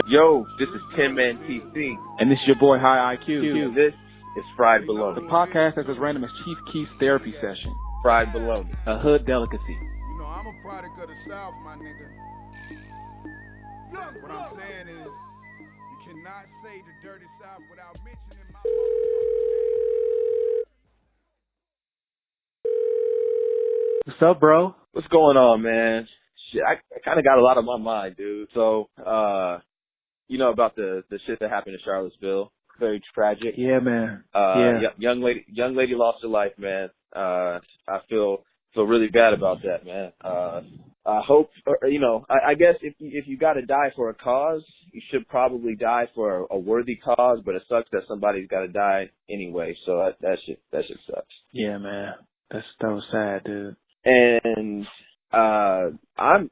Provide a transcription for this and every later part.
Yo, this is Tim Man TC. And this is your boy High IQ. This is Fried Bologna. The podcast that's as random as Chief Keith's therapy session. Fried Bologna. A hood delicacy. You know, I'm a product of the South, my nigga. What I'm saying is, you cannot say the dirty South without mentioning my What's up, bro? What's going on, man? Shit, I kind of got a lot on my mind, dude. So, you know about the shit that happened in Charlottesville. Very tragic. Yeah, man. Young lady lost her life, man. I feel really bad about that, man. I hope, I guess if you got to die for a cause, you should probably die for a worthy cause. But it sucks that somebody's got to die anyway. So that shit sucks. Yeah, man. That was sad, dude. And I'm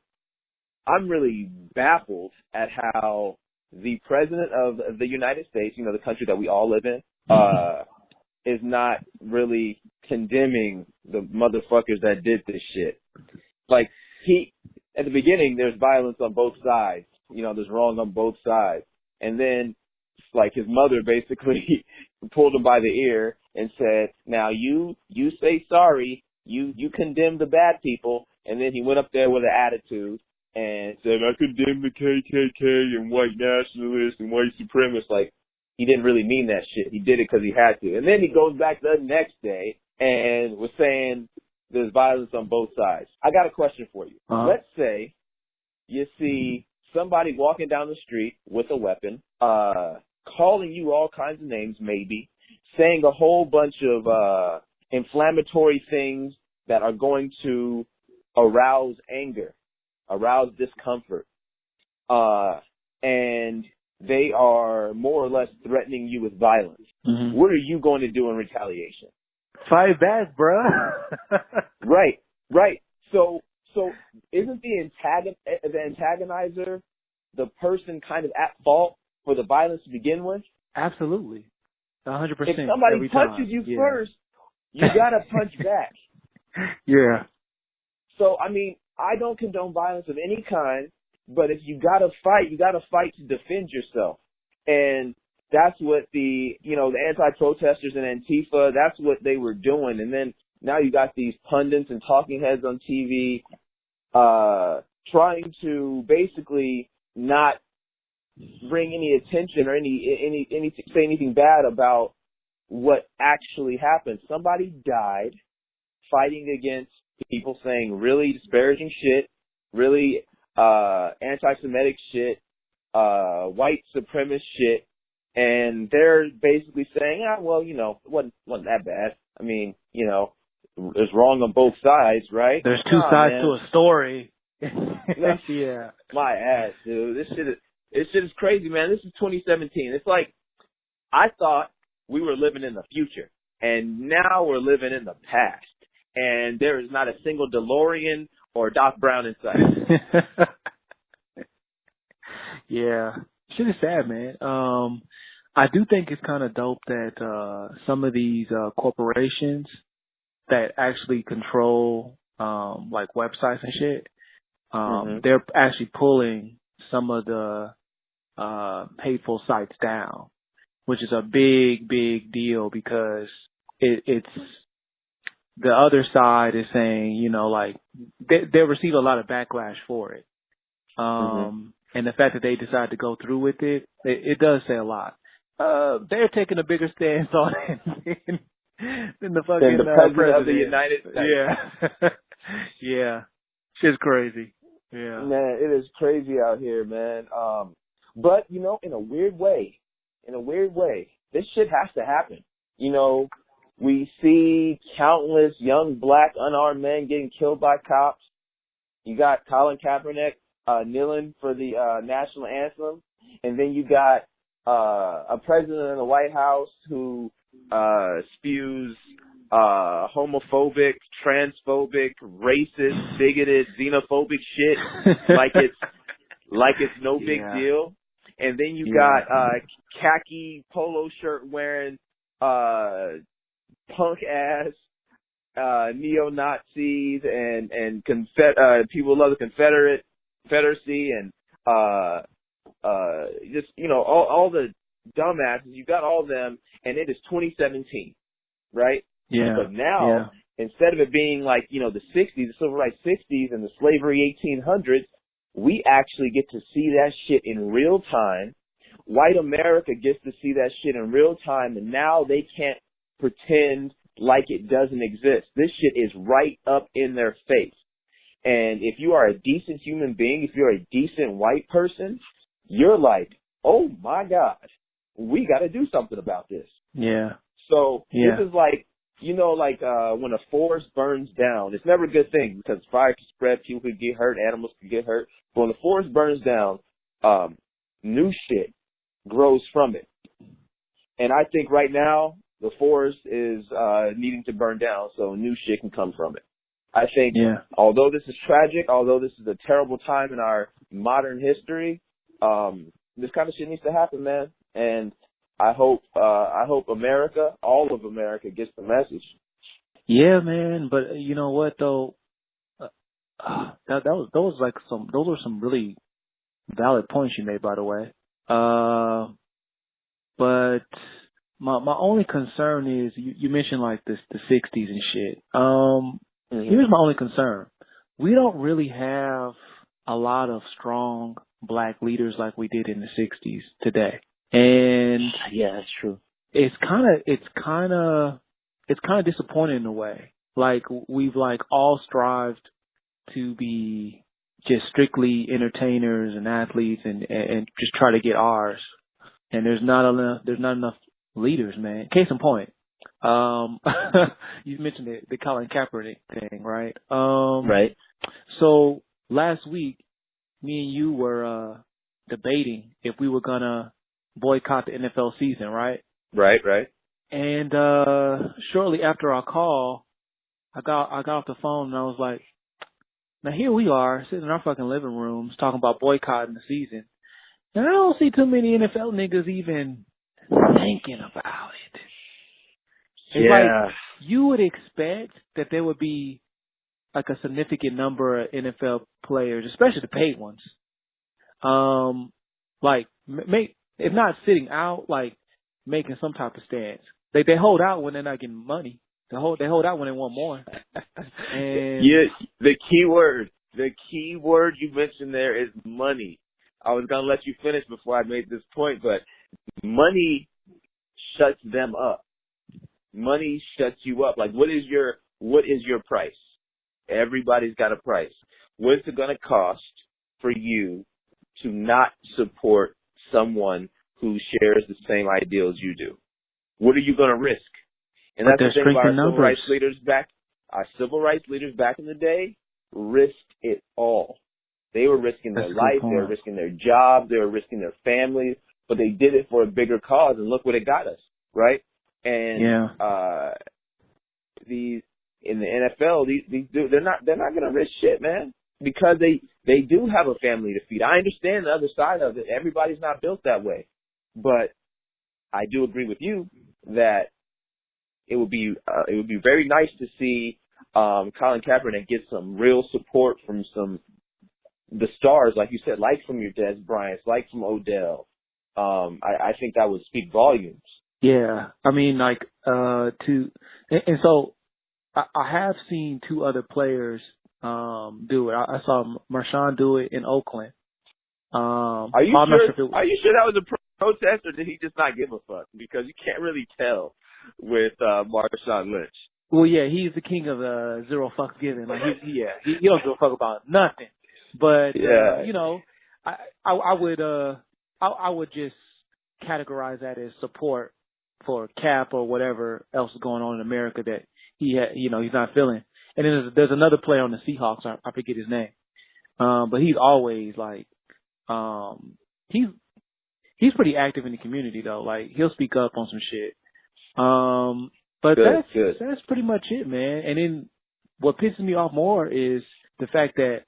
really baffled at how the president of the United States, the country that we all live in, is not really condemning the motherfuckers that did this shit. Like, at the beginning, there's violence on both sides. There's wrong on both sides. And then, like, his mother basically pulled him by the ear and said, now you say sorry, you condemn the bad people. And then he went up there with an attitude and said, I condemn the KKK and white nationalists and white supremacists. Like, he didn't really mean that shit. He did it because he had to. And then he goes back the next day and was saying there's violence on both sides. I got a question for you. Let's say you see somebody walking down the street with a weapon, calling you all kinds of names, maybe, saying a whole bunch of inflammatory things that are going to arouse anger, arouse discomfort, and they are more or less threatening you with violence. Mm-hmm. What are you going to do in retaliation? Fight back, bro. Right. So isn't the antagonizer the person kind of at fault for the violence to begin with? Absolutely. 100%. If somebody punches you first, you gotta punch back. Yeah. So, I don't condone violence of any kind, but if you gotta fight to defend yourself. And that's what the anti-protesters and Antifa, that's what they were doing. And then now you got these pundits and talking heads on TV, trying to basically not bring any attention or say anything bad about what actually happened. Somebody died fighting against people saying really disparaging shit, really anti-Semitic shit, white supremacist shit, and they're basically saying, it wasn't that bad. It's wrong on both sides, right? There's two sides to a story. Yeah. My ass, dude. This shit is crazy, man. This is 2017. It's like, I thought we were living in the future, and now we're living in the past. And there is not a single DeLorean or Doc Brown in sight. Yeah. Shit is sad, man. I do think it's kind of dope that some of these corporations that actually control like websites and shit, they're actually pulling some of the hateful sites down, which is a big, big deal because it's the other side is saying, they receive a lot of backlash for it. And the fact that they decide to go through with it does say a lot. They're taking a bigger stance on it than the fucking the president of the United States. Yeah. Yeah. Shit's crazy. Yeah. Man, it is crazy out here, man. But, in a weird way, this shit has to happen. We see countless young black unarmed men getting killed by cops. You got Colin Kaepernick kneeling for the national anthem, and then you got a president in the White House who spews homophobic, transphobic, racist, bigoted, xenophobic shit like it's no big deal. And then you got khaki polo shirt wearing punk ass neo-Nazis and people who love the Confederacy and just, all the dumbasses. You got all of them, and it is 2017, right? Yeah. But now, instead of it being like, the 60s, the civil rights 60s and the slavery 1800s, we actually get to see that shit in real time. White America gets to see that shit in real time, and now they can't pretend like it doesn't exist. This shit is right up in their face. And if you are a decent human being, if you're a decent white person, you're like, oh my God, we got to do something about this. Yeah. So this is like, when a forest burns down, it's never a good thing because fire can spread, people could get hurt, animals could get hurt. But when the forest burns down, new shit grows from it. And I think right now the forest is needing to burn down so new shit can come from it. I think although this is tragic, although this is a terrible time in our modern history, this kind of shit needs to happen, man. And I hope America, all of America, gets the message. Yeah, man. But you know what though? Those were some really valid points you made, by the way. But my only concern is you mentioned like the 60s and shit. Here's my only concern. We don't really have a lot of strong black leaders like we did in the 60s today. And yeah, that's true. It's kind of disappointing in a way. Like we've like all strived to be just strictly entertainers and athletes and just try to get ours. And there's not enough leaders, man. Case in point. You mentioned the Colin Kaepernick thing, right? Right. So last week, me and you were debating if we were gonna boycott the NFL season, right? Right. And shortly after our call, I got off the phone and I was like, now here we are sitting in our fucking living rooms talking about boycotting the season, and I don't see too many NFL niggas even thinking about it. It's like you would expect that there would be like a significant number of NFL players, especially the paid ones, like if not sitting out, like making some type of stance. They hold out when they're not getting money. They hold out when they want more. And the key word you mentioned there is money. I was gonna let you finish before I made this point, but money shuts them up. Money shuts you up. Like, what is your price? Everybody's got a price. What's it going to cost for you to not support someone who shares the same ideals you do? What are you going to risk? And that's the thing about our civil rights leaders back. Our civil rights leaders back in the day risked it all. They were risking their life. They were risking their jobs. They were risking their families. But they did it for a bigger cause, and look what it got us, right? And in the NFL, these dudes, they're not gonna risk shit, man, because they do have a family to feed. I understand the other side of it. Everybody's not built that way, but I do agree with you that it would be very nice to see Colin Kaepernick get some real support from the stars, like you said, like from your Des Bryants, like from Odell. I think that would speak volumes. Yeah, I mean, like, and so I have seen two other players do it. I saw Marshawn do it in Oakland. Are you sure that was a protest, or did he just not give a fuck? Because you can't really tell with Marshawn Lynch. Well, yeah, he's the king of zero fucks given. Like, he don't give a fuck about nothing. But I would just categorize that as support for Cap or whatever else is going on in America that he's not feeling. And then there's another player on the Seahawks. I forget his name. But he's always like, he's pretty active in the community though. Like, he'll speak up on some shit. But that's pretty much it, man. And then what pisses me off more is the fact that,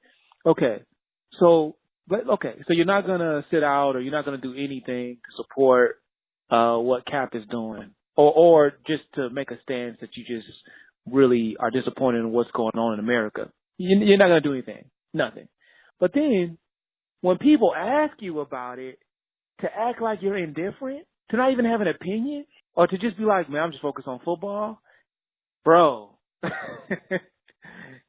so you're not gonna sit out or you're not gonna do anything to support what Cap is doing, or just to make a stance that you just really are disappointed in what's going on in America. You're not gonna do anything, nothing. But then when people ask you about it, to act like you're indifferent, to not even have an opinion, or to just be like, man, I'm just focused on football, bro.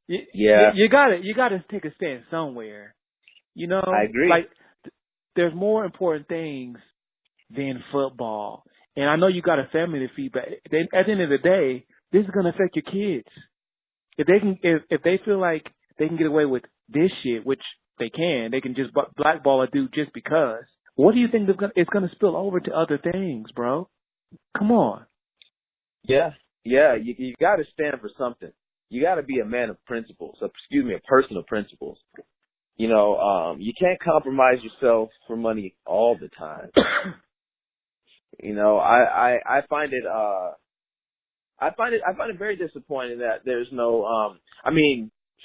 You gotta take a stand somewhere. You know, I agree. Like, there's more important things than football. And I know you got a family to feed, but at the end of the day, this is gonna affect your kids. If they feel like they can get away with this shit, which they can just blackball a dude just because. What do you think it's gonna spill over to other things, bro? Come on. Yeah. You got to stand for something. You got to be a man of principles. A person of principles. You know, you can't compromise yourself for money all the time. You know, I find it very disappointing that there's no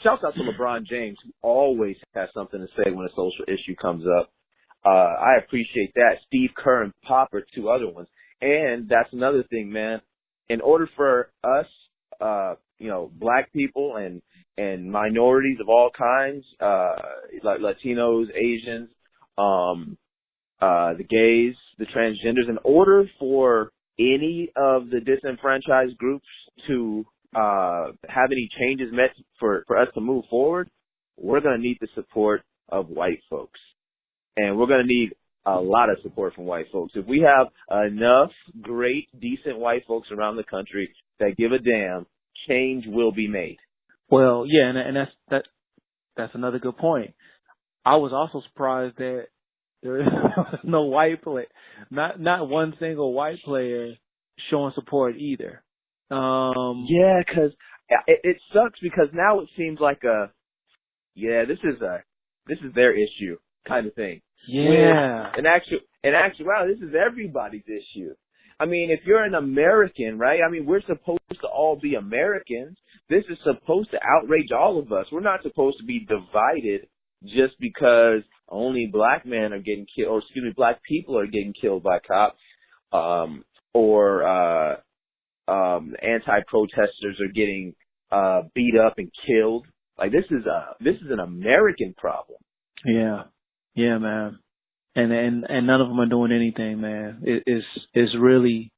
shouts out to LeBron James, who always has something to say when a social issue comes up. I appreciate that. Steve Kerr and Pop are two other ones. And that's another thing, man. In order for us, black people and minorities of all kinds, like Latinos, Asians, the gays, the transgenders, in order for any of the disenfranchised groups to have any changes met for us to move forward, we're going to need the support of white folks. And we're going to need a lot of support from white folks. If we have enough great, decent white folks around the country that give a damn, change will be made. Well, yeah, and that's another good point. I was also surprised that there is no white player, not one single white player showing support either. Yeah, because it sucks because now it seems like this is their issue kind of thing. Yeah. In actuality, this is everybody's issue. I mean, if you're an American, right? I mean, we're supposed to all be Americans. This is supposed to outrage all of us. We're not supposed to be divided just because only black men are getting killed, black people are getting killed by cops, or anti-protesters are getting beat up and killed. Like this is an American problem. Yeah, man. And none of them are doing anything, man. It's really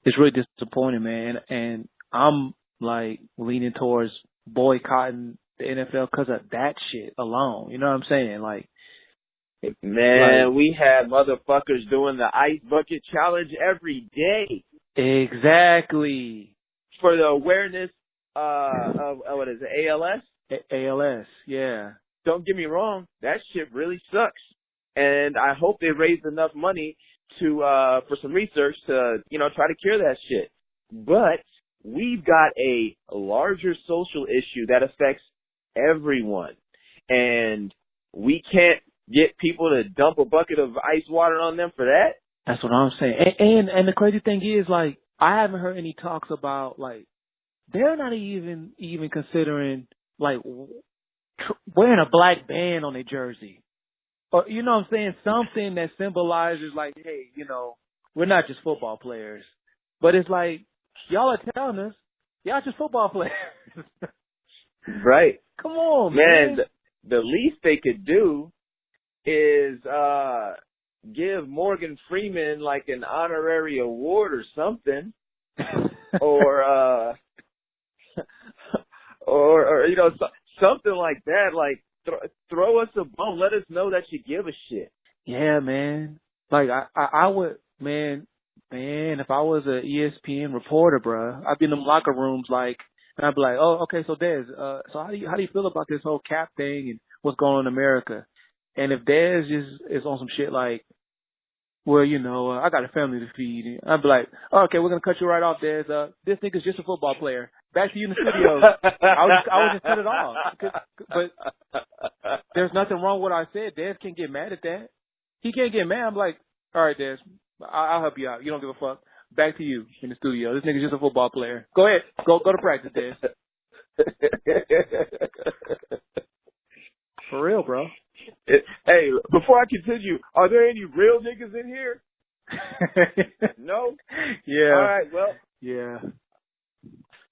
disappointing, man. And I'm like leaning towards boycotting the NFL because of that shit alone. You know what I'm saying? Like, man, we had motherfuckers doing the ice bucket challenge every day. Exactly. For the awareness of what is it, ALS? ALS, yeah. Don't get me wrong, that shit really sucks. And I hope they raised enough money to for some research to, try to cure that shit. But we've got a larger social issue that affects everyone. And we can't get people to dump a bucket of ice water on them for that. That's what I'm saying. And the crazy thing is, like, I haven't heard any talks about, like, they're not even considering, like, wearing a black band on their jersey. Or, you know what I'm saying? Something that symbolizes, like, hey, we're not just football players. But it's like, y'all are telling us, y'all just football players. Right. Come on, man. The least they could do is give Morgan Freeman, like, an honorary award or something. or something like that. Like, throw us a bone. Let us know that you give a shit. Yeah, man. Like, I would, man, if I was a ESPN reporter, bruh, I'd be in them locker rooms, like, and I'd be like, oh, okay, so Dez, so how do you feel about this whole cap thing and what's going on in America? And if Dez is on some shit like, well, I got a family to feed, I'd be like, oh, okay, we're gonna cut you right off, Dez. This nigga's just a football player. Back to you in the studio. I would just cut it off. But there's nothing wrong with what I said. Dez can't get mad at that. He can't get mad. I'm like, all right, Dez, I'll help you out. You don't give a fuck. Back to you in the studio. This nigga's just a football player. Go ahead. Go to practice, Dez. For real, bro. Hey, before I continue, are there any real niggas in here? No? Yeah. All right, well. Yeah.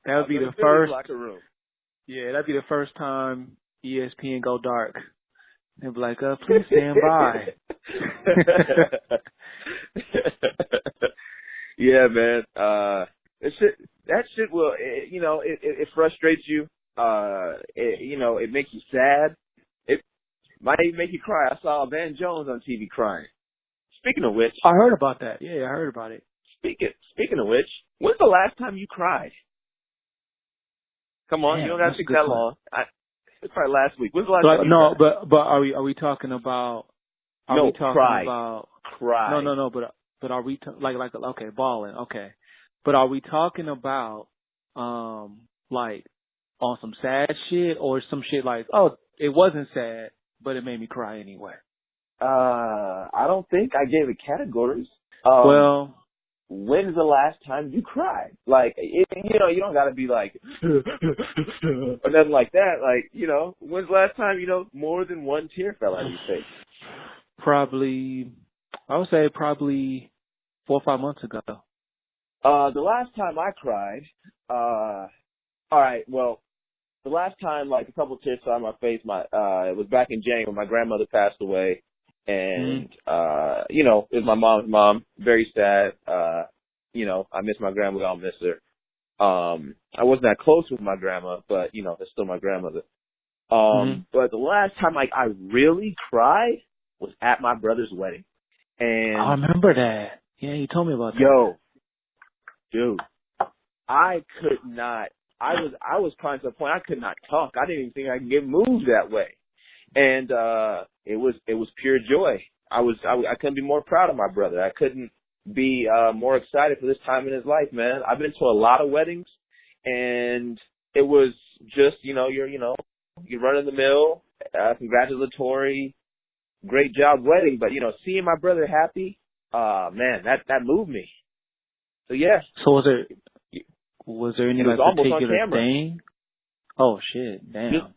That would be the first. Locker room. Yeah, that'd be the first time ESPN go dark. They'd be like, please stand by. Yeah, man. That shit will, it frustrates you. It makes you sad. It might even make you cry. I saw Van Jones on TV crying. Speaking of which, I heard about that. Yeah, I heard about it. Speaking of which, when's the last time you cried? Come on, Damn, you don't got to think that long. It's probably last week. When's the last time you cried? but are we talking about? Are we talking cry. about? Cry. No. But are we okay, balling? Okay, but are we talking about like on some sad shit or some shit like, oh, it wasn't sad, but it made me cry anyway? I don't think I gave it categories. Well, when's the last time you cried? Like, you don't got to be like, or nothing like that. Like, when's the last time, more than one tear fell out of your face? I would say probably 4 or 5 months ago. The last time I cried, all right, well, the last time, like, a couple tears fell out of my face, it was back in January when my grandmother passed away. And, it was my mom's mom. Very sad. I miss my grandma. We all miss her. I wasn't that close with my grandma, but, that's still my grandmother. But the last time, like, I really cried was at my brother's wedding. And I remember that. Yeah, you told me about that. Yo, dude, I could not. I was crying to the point I could not talk. I didn't even think I could get moved that way. And it was pure joy. I couldn't be more proud of my brother. I couldn't be more excited for this time in his life, man. I've been to a lot of weddings, and it was just you run in the mill, congratulatory, great job wedding. But seeing my brother happy, man, that moved me. So yeah. So was there any like particular thing? Oh shit! Damn.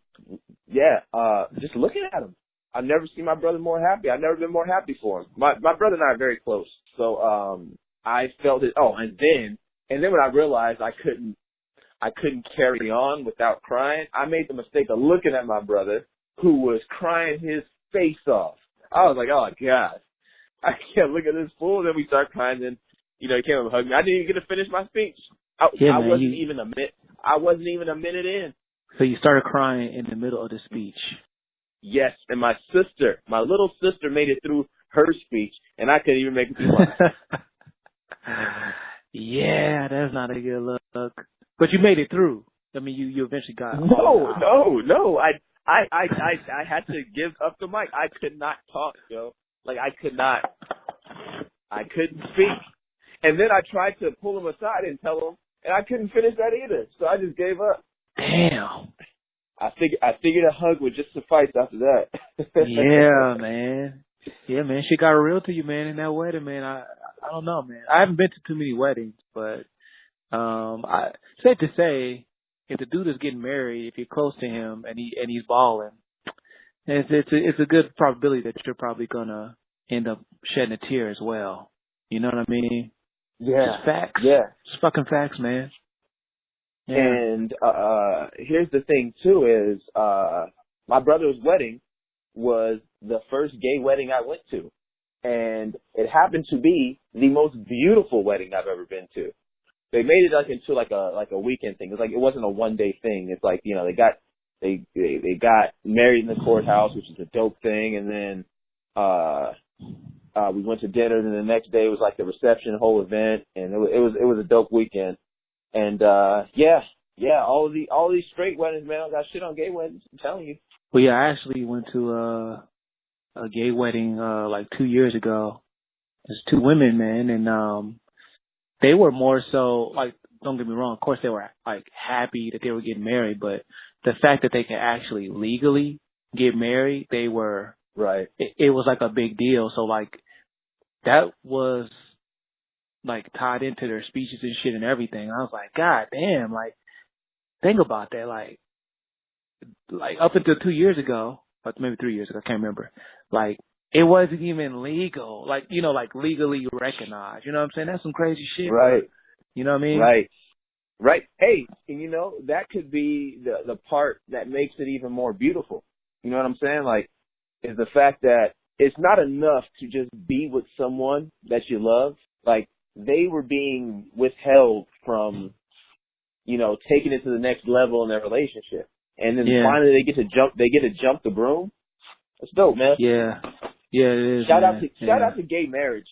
Just looking at him. I've never seen my brother more happy. I've never been more happy for him. My brother and I are very close. So I felt it. Oh, and then when I realized I couldn't carry on without crying, I made the mistake of looking at my brother who was crying his face off. I was like, oh God, I can't look at this fool. Then we start crying. Then he came and hugged me. I didn't even get to finish my speech. I wasn't even a minute in. So you started crying in the middle of the speech. Yes, and my little sister made it through her speech, and I couldn't even make it through mine. Yeah, that's not a good look. But you made it through. I mean, you eventually got. No. I had to give up the mic. I could not talk, yo. Like I couldn't speak. And then I tried to pull him aside and tell him, and I couldn't finish that either. So I just gave up. Damn. I figured a hug would just suffice after that. Yeah, man. Yeah, man. She got real to you, man, in that wedding, man. I don't know, man. I haven't been to too many weddings, but safe to say, if the dude is getting married, if you're close to him and he's balling, it's a good probability that you're probably gonna end up shedding a tear as well. You know what I mean? Yeah. Just facts. Yeah. It's fucking facts, man. Yeah. And here's the thing too is my brother's wedding was the first gay wedding I went to, and it happened to be the most beautiful wedding I've ever been to. They made it into like a weekend thing. It's like it wasn't a one day thing. It's like they got married in the courthouse, which is a dope thing, and then we went to dinner, and then the next day was like the reception, whole event, and it was a dope weekend. And all these straight weddings, man, I got shit on gay weddings, I'm telling you. Well, yeah, I actually went to a gay wedding like 2 years ago. There's 2 women, man, and they were more so like, don't get me wrong, of course they were like happy that they were getting married, but the fact that they can actually legally get married, they were right. It was like a big deal. So like that was like tied into their speeches and shit and everything. I was like, God damn, like think about that. Like up until 2 years ago, or maybe 3 years ago, I can't remember. Like it wasn't even legal. Like, like legally recognized. You know what I'm saying? That's some crazy shit. Right. Bro. You know what I mean? Right. Hey, and that could be the part that makes it even more beautiful. You know what I'm saying? Like, is the fact that it's not enough to just be with someone that you love. Like, they were being withheld from, taking it to the next level in their relationship. And then finally they get to jump the broom. That's dope, man. Yeah. Yeah, it is. Shout out to gay marriage.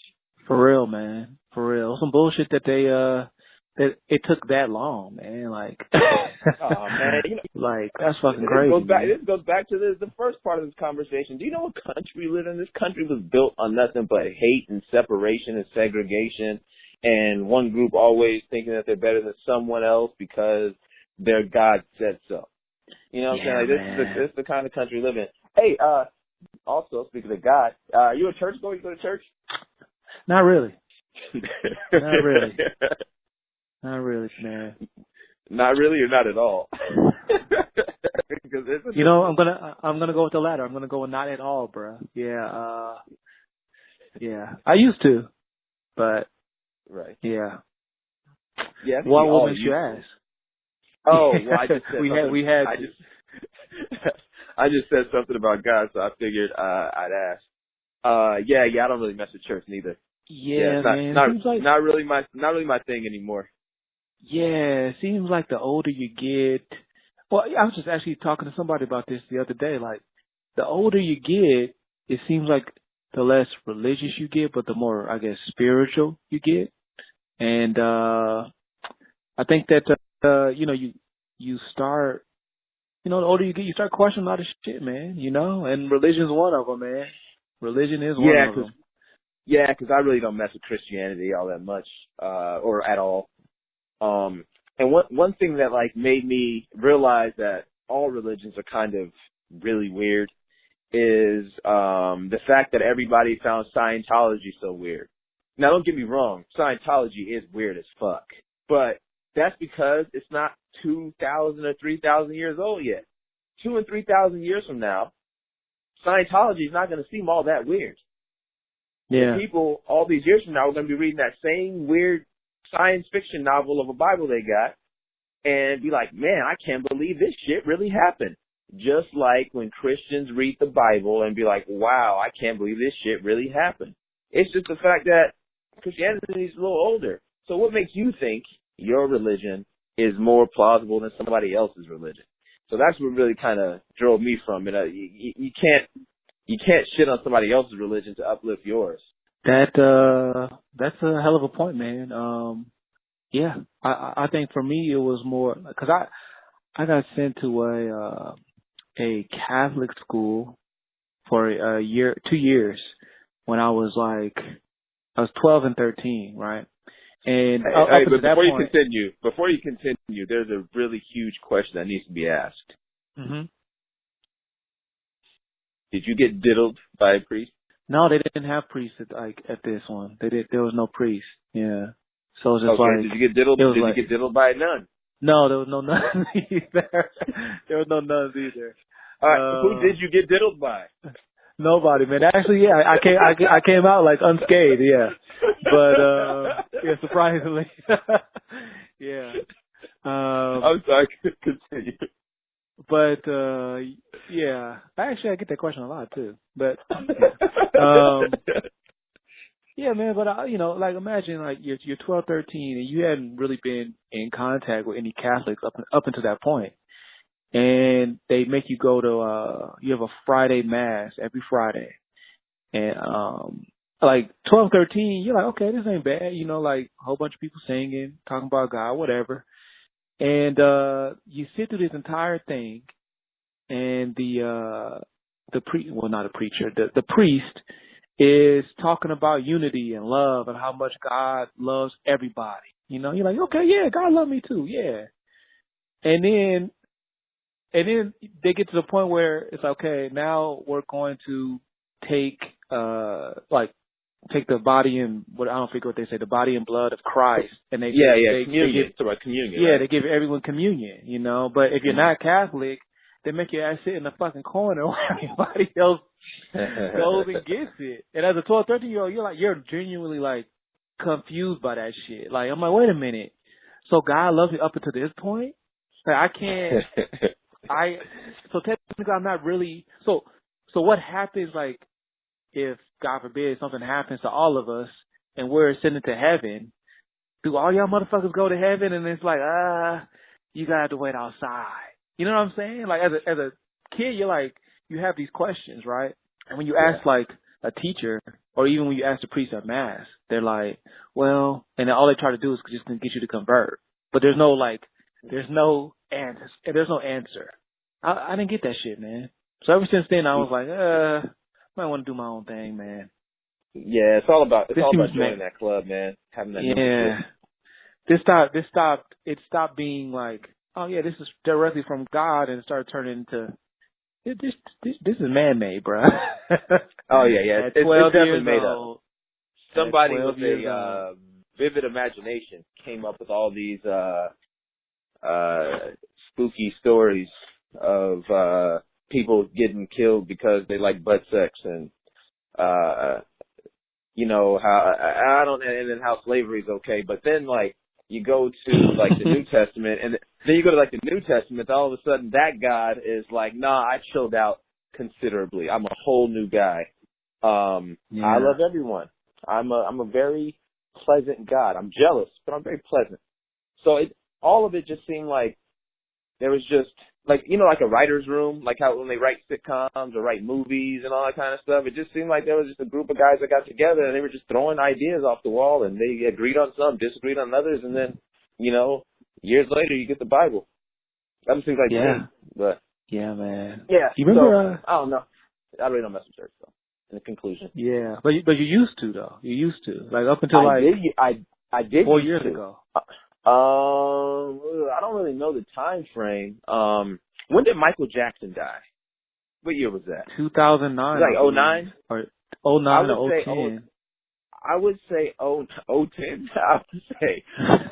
For real, man. For real. Some bullshit that that it took that long, man. Like, oh man, like that's fucking crazy. This goes back to the first part of this conversation. Do you know what country we live in? This country was built on nothing but hate and separation and segregation, and one group always thinking that they're better than someone else because their God said so. You know what I'm saying? Like, this is the kind of country we live in. Hey, also speaking of God, are you a church goer? You go to church? Not really. Not really. Not really, man. Not really, or not at all. I'm gonna go with the latter. I'm gonna go with not at all, bro. Yeah, yeah. I used to, but right. Yeah. Yeah. What makes you ask? Oh, well, I just said I just said something about God, so I figured I'd ask. Yeah, I don't really mess with church neither. Yeah, man. Not really my thing anymore. Yeah, it seems like the older you get. Well, I was just actually talking to somebody about this the other day. Like, the older you get, it seems like the less religious you get, but the more, I guess, spiritual you get. And I think that you start, the older you get, you start questioning a lot of shit, man. And religion's one of them, man. Religion is one of them. Yeah, because I really don't mess with Christianity all that much, or at all. And one thing that made me realize that all religions are kind of really weird is the fact that everybody found Scientology so weird. Now, don't get me wrong, Scientology is weird as fuck, but that's because it's not 2,000 or 3,000 years old yet. 2,000 and 3,000 years from now, Scientology is not going to seem all that weird. Yeah. And people all these years from now are going to be reading that same weird science fiction novel of a Bible they got and be like, man, I can't believe this shit really happened. Just like when Christians read the Bible and be like, wow, I can't believe this shit really happened. It's just the fact that Christianity is a little older. So what makes you think your religion is more plausible than somebody else's religion? So that's what really kind of drove me from it. You can't shit on somebody else's religion to uplift yours. That's a hell of a point, man. Yeah, I think for me it was more because I got sent to a Catholic school for a year, 2 years when I was 12 and 13, right? And before you continue, there's a really huge question that needs to be asked. Mm-hmm. Did you get diddled by a priest? No, they didn't have priests at this one. There was no priest. Yeah. So it's just did you get diddled? Did you get diddled by a nun? No, there was no nuns either. There was no nuns either. All right, who did you get diddled by? Nobody, man. Actually, yeah, I came out unscathed, yeah. But yeah, surprisingly, yeah. I'm sorry. Continue. But yeah, actually, I get that question a lot too. But yeah, man. But imagine you're 12, 13, and you hadn't really been in contact with any Catholics up until that point. And they make you go to you have a Friday mass every Friday. And 12, 13, you're like, okay, this ain't bad, a whole bunch of people singing, talking about God, whatever. And you sit through this entire thing, and the priest is talking about unity and love and how much God loves everybody. You're like, okay, yeah, God loves me too, yeah. And then they get to the point where it's okay, now we're going to take the body and I don't forget what they say, the body and blood of Christ, and communion. It's about communion. Yeah, right? They give everyone communion, But if you're not Catholic, they make your ass sit in the fucking corner where everybody else goes and gets it. And as a 12, 13-year-old, you're genuinely confused by that shit. I'm like, wait a minute, so God loves me up until this point? I can't. So technically I'm not really. So what happens if God forbid something happens to all of us and we're ascending to heaven do all y'all motherfuckers go to heaven? And it's like, you gotta have to wait outside. You know what I'm saying? Like, as a kid, you're like, you have these questions, right? And when you ask, like, a teacher, or even when you ask the priest at mass, they're like, well, and all they try to do is just get you to convert. But there's no answer. I didn't get that shit, man. So ever since then, I was like, I might want to do my own thing, man. Yeah, it's all about joining that club, man. Having that membership. It stopped being like, oh yeah, this is directly from God, and it started turning into this is man-made, bro. Oh yeah. It's definitely made up. Somebody with a vivid imagination came up with all these spooky stories of people getting killed because they like butt sex, and you know and then how slavery is okay. But then like you go to like the New Testament, and then you go to like the New Testament, all of a sudden that God is like, nah, I chilled out considerably. I'm a whole new guy. I love everyone. I'm a very pleasant God. I'm jealous, but I'm very pleasant. So all of it just seemed like there was just like, you know, like a writer's room, like how when they write sitcoms or write movies and all that kind of stuff. It just seemed like there was just a group of guys that got together and they were just throwing ideas off the wall, and they agreed on some, disagreed on others, and then, you know, years later you get the Bible. That seems like me, but yeah, man. Yeah, you remember? I don't know. I really don't mess with church though. In the conclusion. Yeah, but you used to though. You used to, like, up until I did 4 years ago. I don't really know the time frame. When did Michael Jackson die? What year was that? 2009. Like 09? Or 09 or 010. I would say 010. I would say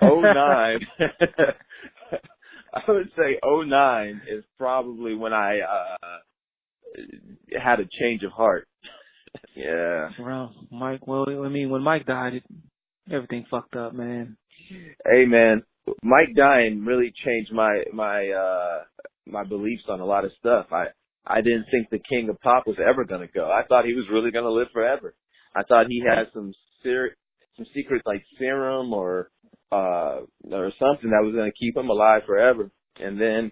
09. I would say 09 is probably when I had a change of heart. Yeah. Well, Mike. Well, I mean, when Mike died, everything fucked up, man. Hey, man, Mike dying really changed my beliefs on a lot of stuff. I didn't think the king of pop was ever going to go. I thought he was really going to live forever. I thought he had some secret like serum or something that was going to keep him alive forever. And then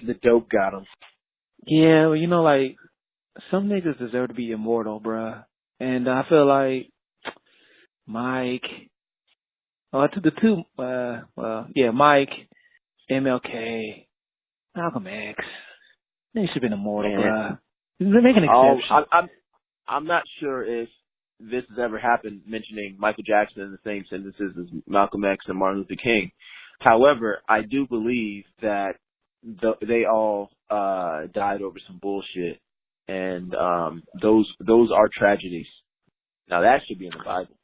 the dope got him. Yeah, well, you know, like, some niggas deserve to be immortal, bruh. And I feel like Mike, Mike, MLK, Malcolm X, they should have been immortal, bruh. Make an exception. I'm not sure if this has ever happened, mentioning Michael Jackson in the same sentences as Malcolm X and Martin Luther King. However, I do believe that they all died over some bullshit, and those are tragedies. Now that should be in the Bible.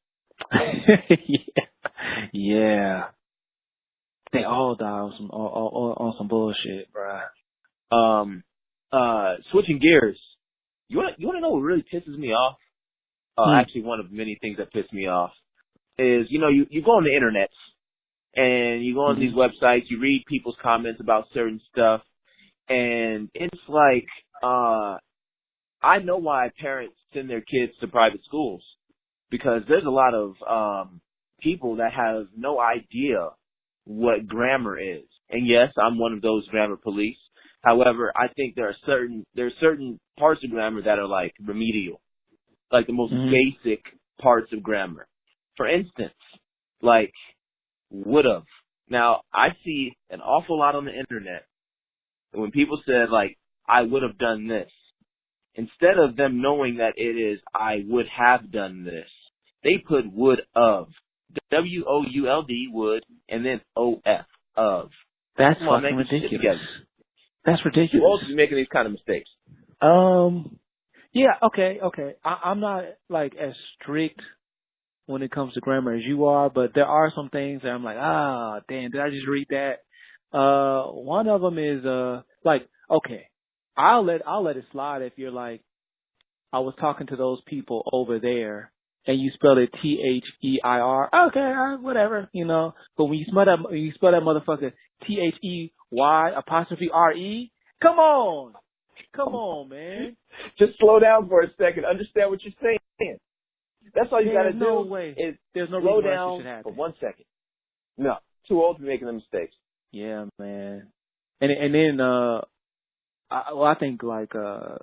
Yeah. They all die on some bullshit, bruh. Switching gears. You want to know what really pisses me off? Actually, one of many things that piss me off is, you know, you go on the internet and you go on these websites, you read people's comments about certain stuff, and it's like, I know why parents send their kids to private schools, because there's a lot of people that have no idea what grammar is. And yes, I'm one of those grammar police. However, I think there are certain parts of grammar that are like remedial, like the most basic parts of grammar. For instance, like would've. Now, I see an awful lot on the internet when people said like, I would have done this, instead of them knowing that it is I would have done this, they put would of. WOULD, would, and then OF, of. That's fucking ridiculous. That's ridiculous. Who else is making these kind of mistakes? Yeah, okay. I'm not like as strict when it comes to grammar as you are, but there are some things that I'm like, damn, did I just read that? One of them is like, okay, I'll let it slide if you're like, I was talking to those people over there, and you spell it THEIR. Okay, whatever, you know. But when you spell that motherfucker THEY''RE, come on, man. Just slow down for a second. Understand what you're saying. That's all you got to no do way. is There's no slow reason why down this should happen. for 1 second. No, too old to be making them mistakes. Yeah, man. And then I think like a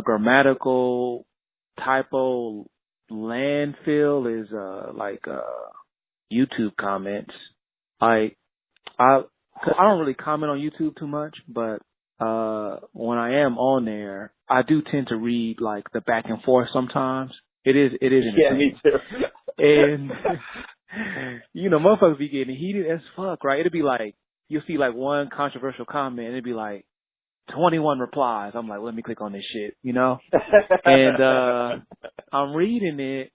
grammatical typo landfill is YouTube comments. Like I don't really comment on YouTube too much, but when I am on there, I do tend to read like the back and forth sometimes. It is entertaining. Yeah, me too. And motherfuckers be getting heated as fuck, right? It'll be like you'll see like one controversial comment and it'll be like 21 replies. I'm like, let me click on this shit, And I'm reading it,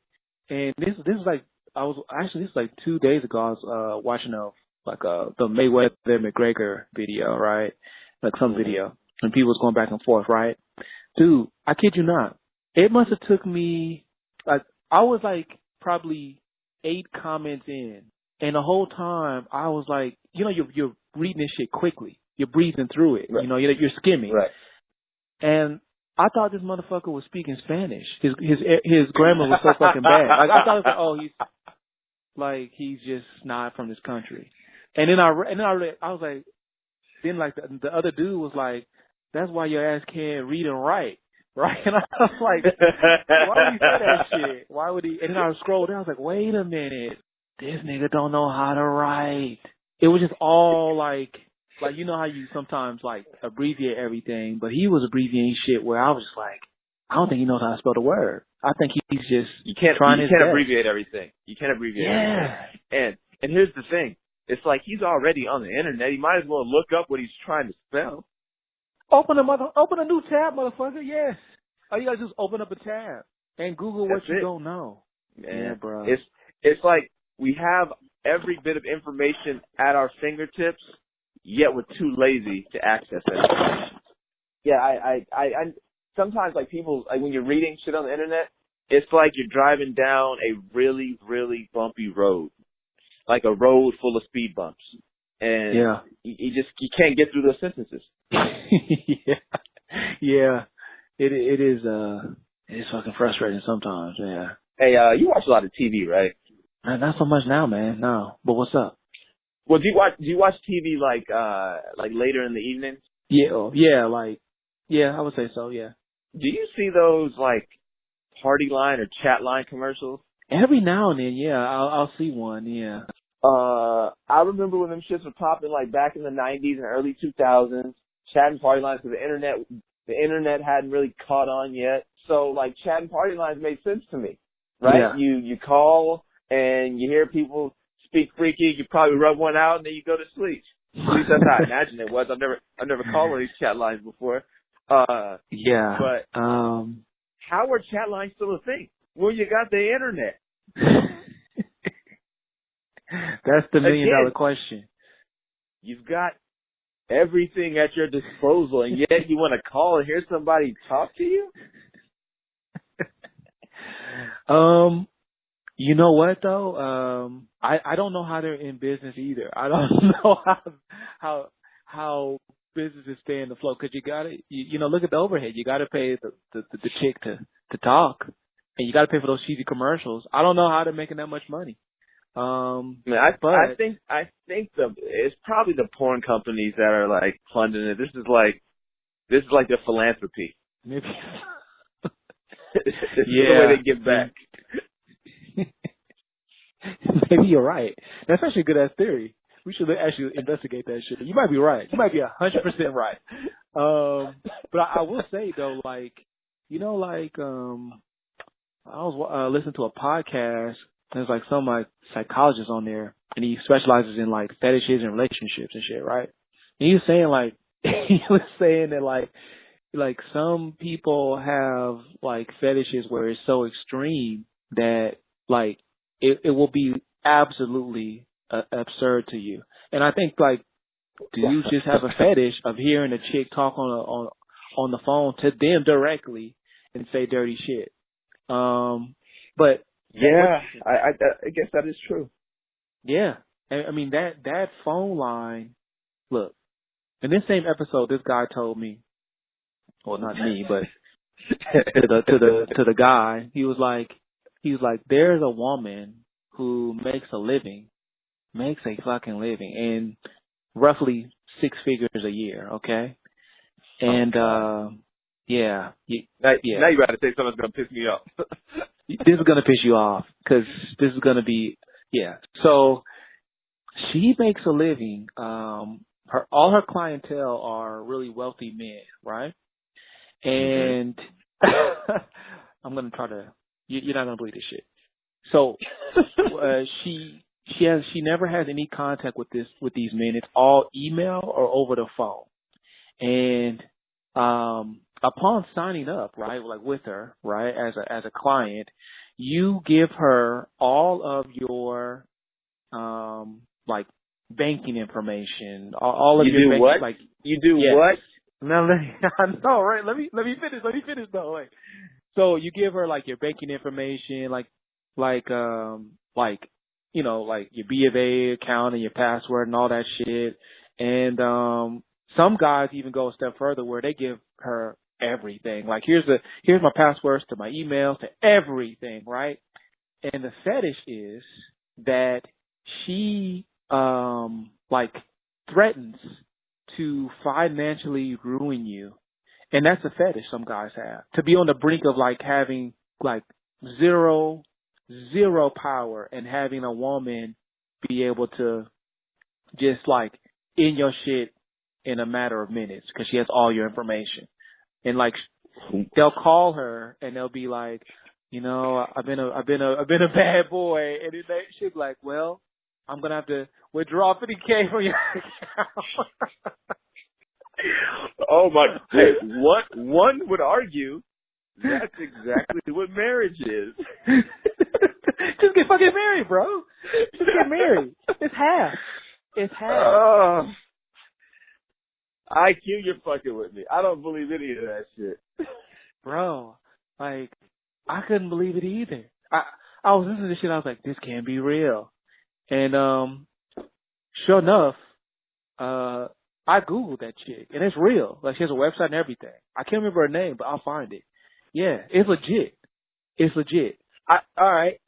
and this is like this is like 2 days ago. I was watching the Mayweather McGregor video, right? Like some video, and people was going back and forth, right? Dude, I kid you not. It must have took me like I was like probably 8 comments in, and the whole time I was like, you're reading this shit quickly. You're breezing through it. Right. You're skimming. Right. And I thought this motherfucker was speaking Spanish. His grammar was so fucking bad. Like I thought it was he's just not from this country. And then I was like, then like the other dude was like, that's why your ass can't read and write. Right? And I was like, why would he say that shit? Why would he? And then I scrolled down. I was like, wait a minute. This nigga don't know how to write. It was just all like you know how you sometimes like abbreviate everything, but he was abbreviating shit where I was just like, I don't think he knows how to spell the word. I think he's just you can't abbreviate everything. You can't abbreviate everything. And here's the thing. It's like he's already on the internet. He might as well look up what he's trying to spell. Open a new tab, motherfucker. Yes. All you gotta do is open up a tab and Google what you don't know. Man, yeah, bro. It's like we have every bit of information at our fingertips, yet we're too lazy to access it. Yeah, I sometimes like people, like when you're reading shit on the internet, it's like you're driving down a really, really bumpy road, like a road full of speed bumps, and you can't get through those sentences. yeah, it is fucking frustrating sometimes. Yeah. Hey, you watch a lot of TV, right? Not so much now, man. No, but what's up? Well, do you watch TV like later in the evenings? Yeah, I would say so. Yeah. Do you see those like party line or chat line commercials? Every now and then, yeah, I'll see one. Yeah. I remember when them shits were popping like back in the 90s and early 2000s, chat and party lines, because the internet hadn't really caught on yet. So like chat and party lines made sense to me, right? Yeah. You call and you hear people speak freaky, you probably rub one out and then you go to sleep. At least that's how I imagine it was. I've never called one of these chat lines before. Yeah. But how are chat lines still a thing? Well, you got the internet. That's the $1 million question. You've got everything at your disposal, and yet you want to call and hear somebody talk to you? You know what though? I don't know how they're in business either. I don't know how businesses stay in the flow, because you gotta, look at the overhead. You gotta pay the chick to talk, and you gotta pay for those cheesy commercials. I don't know how they're making that much money. I think it's probably the porn companies that are like funding it. This is like their philanthropy. Maybe. This is the way they give back. Maybe you're right. That's actually a good ass theory. We should actually investigate that shit. You might be right. You might be 100% right. But I will say though, I was listening to a podcast. There's like some like psychologist on there, and he specializes in like fetishes and relationships and shit, right? And he was saying that like some people have like fetishes where it's so extreme that like it will be absolutely absurd to you. And I think like, do you just have a fetish of hearing a chick talk on the phone to them directly and say dirty shit? But yeah, I guess that is true. Yeah, I mean that phone line. Look, in this same episode, this guy told me, well, not me, but to the guy. He was like, there's a woman who makes a fucking living, and roughly 6 figures a year. Okay, and yeah, now you got to say something that's gonna piss me off. This is gonna piss you off because this is gonna be So she makes a living. All her clientele are really wealthy men, right? And I'm gonna try to. You're not gonna believe this shit. So she never has any contact with these men. It's all email or over the phone. And upon signing up, right, like with her, right, as a client, you give her all of your like banking information, all of you your do banking, what? like you do what? No, I know, right? Let me finish though. Wait. So you give her like your banking information, like you know, like your B of A account and your password and all that shit. And some guys even go a step further where they give her everything. Like here's my passwords to my emails, to everything, right? And the fetish is that she like threatens to financially ruin you. And that's a fetish some guys have. To be on the brink of like having like zero power and having a woman be able to just like in your shit in a matter of minutes because she has all your information. And like they'll call her and they'll be like, you know, I've been a bad boy, and she'll be like, well, I'm gonna have to withdraw $50K from your account. Oh my! Hey, one would argue that's exactly what marriage is. Just get fucking married, bro. Just get married. It's half. I hear you're fucking with me. I don't believe any of that shit, bro. Like, I couldn't believe it either. I was listening to this shit. I was like, this can't be real. And sure enough, I googled that chick, and it's real. Like, she has a website and everything. I can't remember her name, but I'll find it. Yeah, it's legit. It's legit. All right.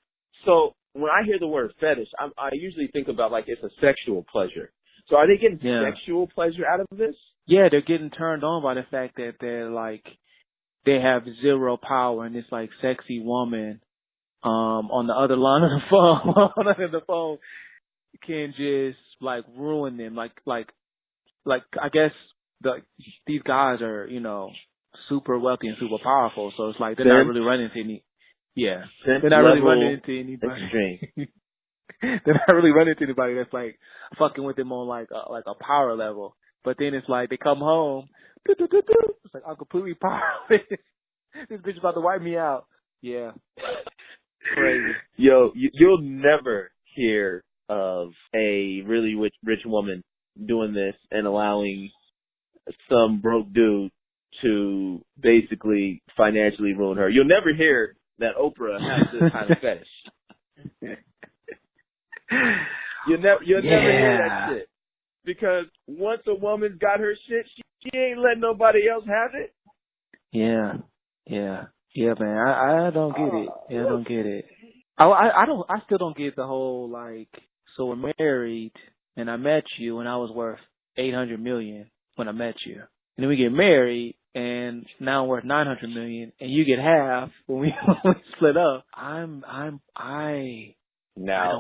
So when I hear the word fetish, I usually think about like it's a sexual pleasure. So are they getting sexual pleasure out of this? Yeah, they're getting turned on by the fact that they're like, they have zero power, and this like sexy woman on the other line of the phone can just like ruin them. Like I guess these guys are, you know, super wealthy and super powerful, so it's like they're not really running into any. Yeah, they're not really running into anybody. Extreme. They're not really running into anybody that's like fucking with them on like a power level. But then it's like they come home, it's like I'm completely powerless. This bitch about to wipe me out. Yeah, crazy. Yo, you'll never hear of a really rich woman doing this and allowing some broke dude to basically financially ruin her. You'll never hear that Oprah has this kind of fetish. You'll never hear that shit. Because once a woman's got her shit, she ain't letting nobody else have it. Yeah, man. I don't get it. Yeah, I don't get it. I still don't get the whole like. So we're married, and I met you when I was worth $800 million when I met you, and then we get married, and now I'm worth $900 million, and you get half when we split up. I don't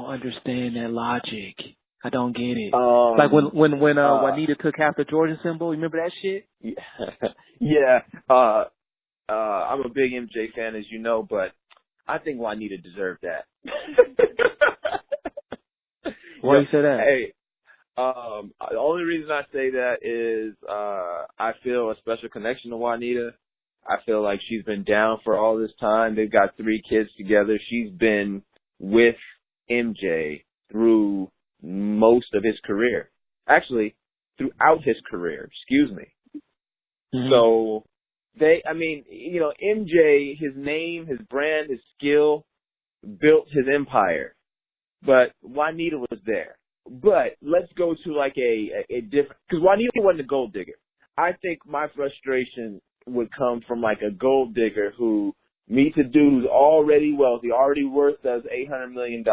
understand that logic. I don't get it. Like when Juanita took half the Jordan symbol. Remember that shit? Yeah. I'm a big MJ fan, as you know, but I think Juanita deserved that. Why do you say that? Hey, the only reason I say that is I feel a special connection to Juanita. I feel like she's been down for all this time. They've got 3 kids together. She's been with MJ through most of his career. Actually, throughout his career, excuse me. Mm-hmm. So MJ, his name, his brand, his skill, built his empire. But Juanita was there. But let's go to like a different, because Juanita wasn't a gold digger. I think my frustration would come from like a gold digger who meets a dude who's already wealthy, already worth us $800 million.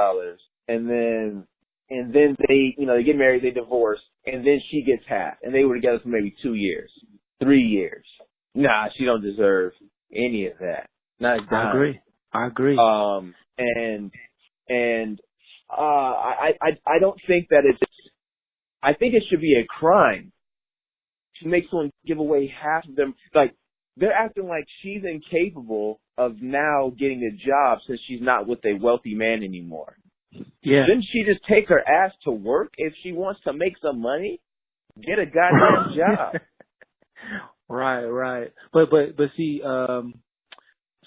And then they, they get married, they divorce, and then she gets half. And they were together for maybe 2 years, 3 years. Nah, she don't deserve any of that. Not a dime. I agree. I don't think that I think it should be a crime to make someone give away half of them. Like, they're acting like she's incapable of now getting a job since she's not with a wealthy man anymore. Yeah. Shouldn't she just take her ass to work if she wants to make some money? Get a goddamn job. Right. But see,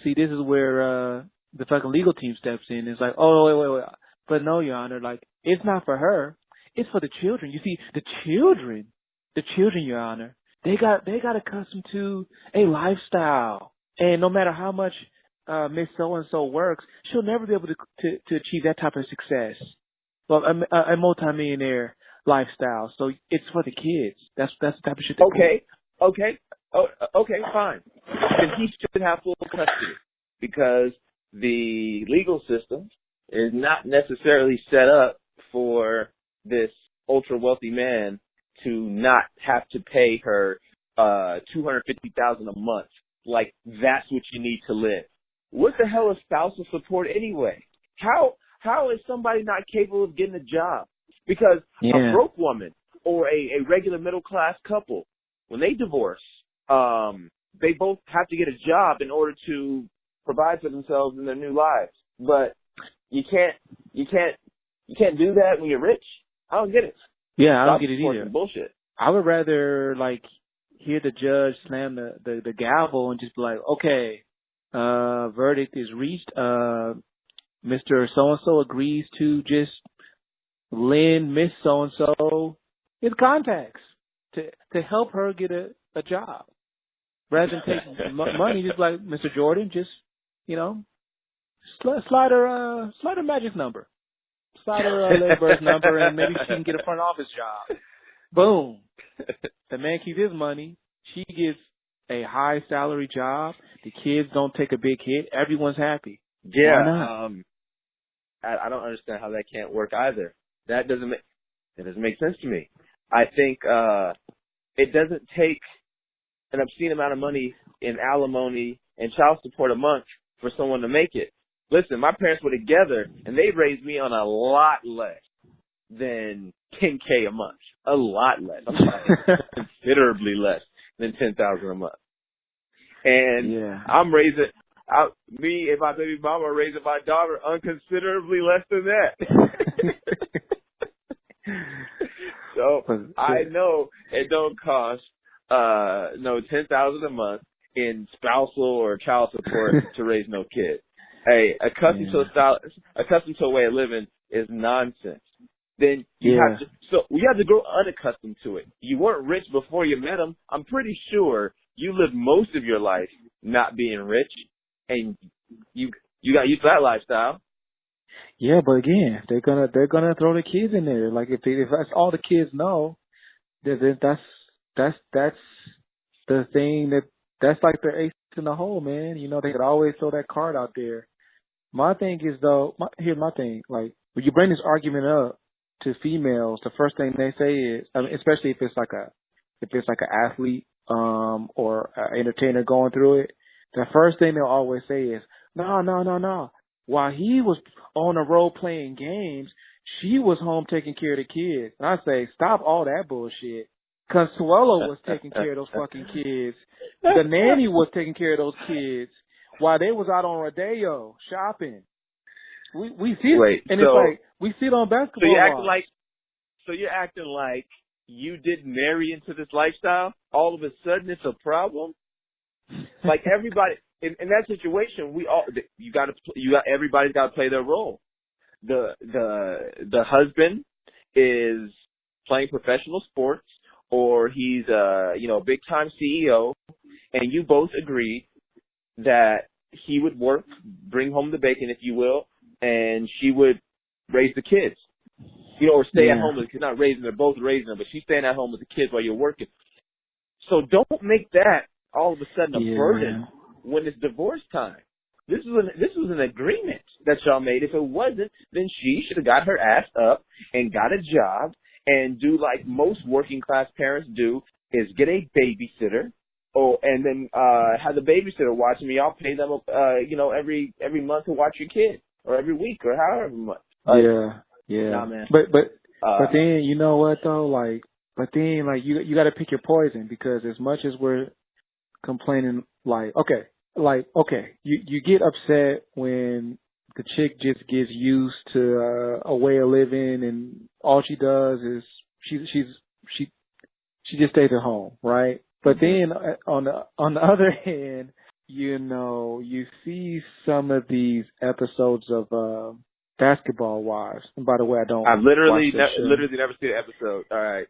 this is where the fucking legal team steps in. It's like, oh, wait. But no, Your Honor, like, it's not for her. It's for the children. You see, the children, Your Honor, they got accustomed to a lifestyle. And no matter how much Miss So-and-so works, she'll never be able to achieve that type of success. Well, a multimillionaire lifestyle. So it's for the kids. That's the type of shit. Okay, fine. Then he should have full custody because the legal system is not necessarily set up for this ultra wealthy man to not have to pay her $250,000 a month. Like, that's what you need to live. What the hell is spousal support anyway? How is somebody not capable of getting a job? Because a broke woman or a regular middle class couple, when they divorce, they both have to get a job in order to provide for themselves in their new lives. But you can't do that when you're rich. I don't get it. Yeah, I don't get it either. Bullshit. I would rather hear the judge slam the gavel and just be like, okay, verdict is reached. Mr. So-and-so agrees to just lend Miss So-and-so his contacts to help her get a job. Rather than take money, just like Mr. Jordan, just, slide her magic number. Slide her Ledber's number, and maybe she can get a front office job. Boom. The man keeps his money. She gets a high salary job. The kids don't take a big hit. Everyone's happy. Yeah. Why not? I don't understand how that can't work either. That doesn't make sense to me. I think it doesn't take an obscene amount of money in alimony and child support a month for someone to make it. Listen, my parents were together, and they raised me on a lot less than $10K a month. A lot less. I'm talking considerably less than $10,000 a month. And I'm raising me and my baby mama are raising my daughter unconsiderably less than that. So I know it don't cost $10,000 a month in spousal or child support to raise no kid. Hey, accustomed to a way of living is nonsense. Then you have to grow unaccustomed to it. You weren't rich before you met him. I'm pretty sure you lived most of your life not being rich, and you got used to that lifestyle. Yeah, but again, they're gonna throw the kids in there. Like if that's all the kids know, then that's the thing that's like their ace in the hole, man. They could always throw that card out there. My thing is here's my thing. Like when you bring this argument up to females, the first thing they say is, especially if it's like an athlete or an entertainer going through it, the first thing they'll always say is, no. While he was on the road playing games, she was home taking care of the kids. And I say, stop all that bullshit. Consuelo was taking care of those fucking kids. The nanny was taking care of those kids while they was out on Rodeo shopping. We see it, and it's like we see it on basketball. So you're acting like you didn't marry into this lifestyle. All of a sudden, it's a problem. Like everybody in that situation, everybody's got to play their role. The husband is playing professional sports, or he's a big time CEO, and you both agreed that he would work, bring home the bacon, if you will, and she would raise the kids, or stay at home with the kids. Not raising, they're both raising them, but she's staying at home with the kids while you're working. So don't make that all of a sudden a burden when it's divorce time. This was an agreement that y'all made. If it wasn't, then she should have got her ass up and got a job and do like most working class parents do, is get a babysitter. Oh, and then have the babysitter watching me. I'll pay them, every month to watch your kid, or every week, or however much. Nah, man. But then you know what though, you got to pick your poison, because as much as we're complaining, you get upset when the chick just gets used to a way of living, and all she does is she just stays at home, right? But then on the other hand, you see some of these episodes of Basketball Wives. And by the way, I've literally never seen an episode. All right.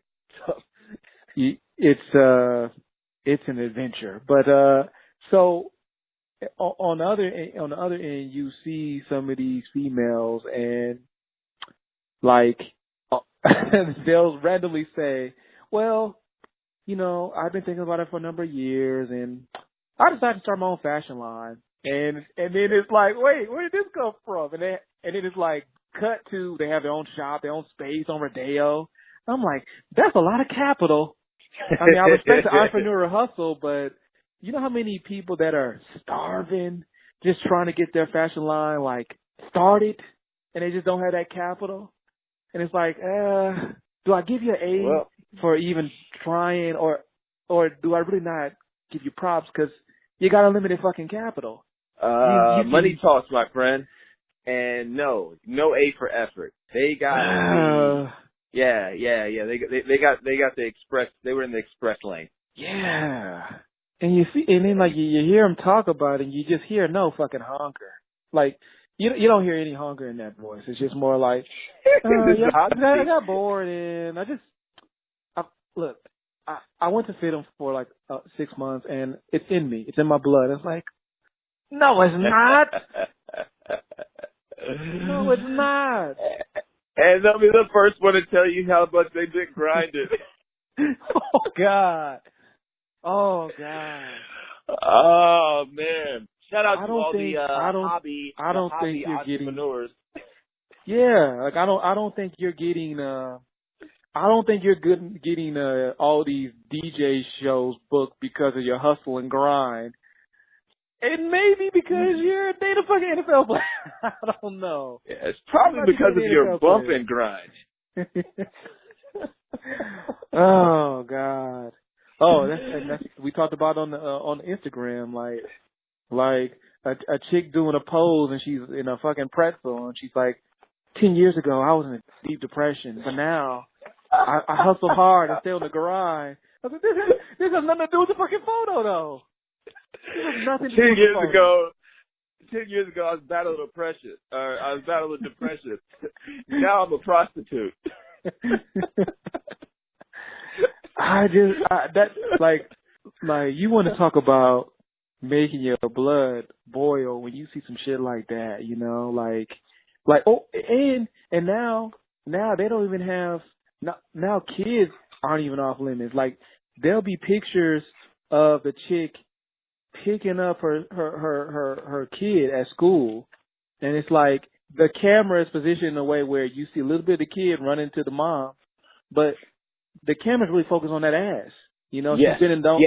It's an adventure. But so on the other end, you see some of these females, and they'll randomly say, well, I've been thinking about it for a number of years, and I decided to start my own fashion line. And then it's like, wait, where did this come from? And then it's like, cut to, they have their own shop, their own space on Rodeo. I'm like, that's a lot of capital. I mean, I respect the entrepreneurial hustle, but you know how many people that are starving, just trying to get their fashion line started, and they just don't have that capital? And it's like, do I give you an A for even trying, or do I really not give you props because you got unlimited fucking capital? Money talks, my friend. And no A for effort. They got they got the express. They were in the express lane. Yeah, and you see, and then you hear them talk about it, and you just hear no fucking hunger. You don't hear any hunger in that voice. It's just more like, I got bored, and I went to fit them for 6 months, and it's in me. It's in my blood. It's like, no, it's not. No, it's not. And they'll be the first one to tell you how much they did grind it. Oh, God. Oh, man. Shout out to all the hobby entrepreneurs. Yeah, I don't think you're getting getting all these DJ shows booked because of your hustle and grind. And maybe because you're a data fucking NFL player. I don't know. Yeah, it's probably because of your bump and grind. Oh, God. Oh, that's we talked about on Instagram, like a chick doing a pose, and she's in a fucking pretzel, and she's like, 10 years ago I was in a deep depression, but now I hustle hard and stay on the grind. I was like, this has nothing to do with the fucking photo, though. This has nothing to do with the photo. 10 years ago, I was battling depression. Now I'm a prostitute. You want to talk about making your blood boil when you see some shit like that, and now they don't even have, now kids aren't even off limits. There'll be pictures of the chick picking up her kid at school, and it's like the camera is positioned in a way where you see a little bit of the kid running to the mom, but the camera's really focused on that ass. Yes.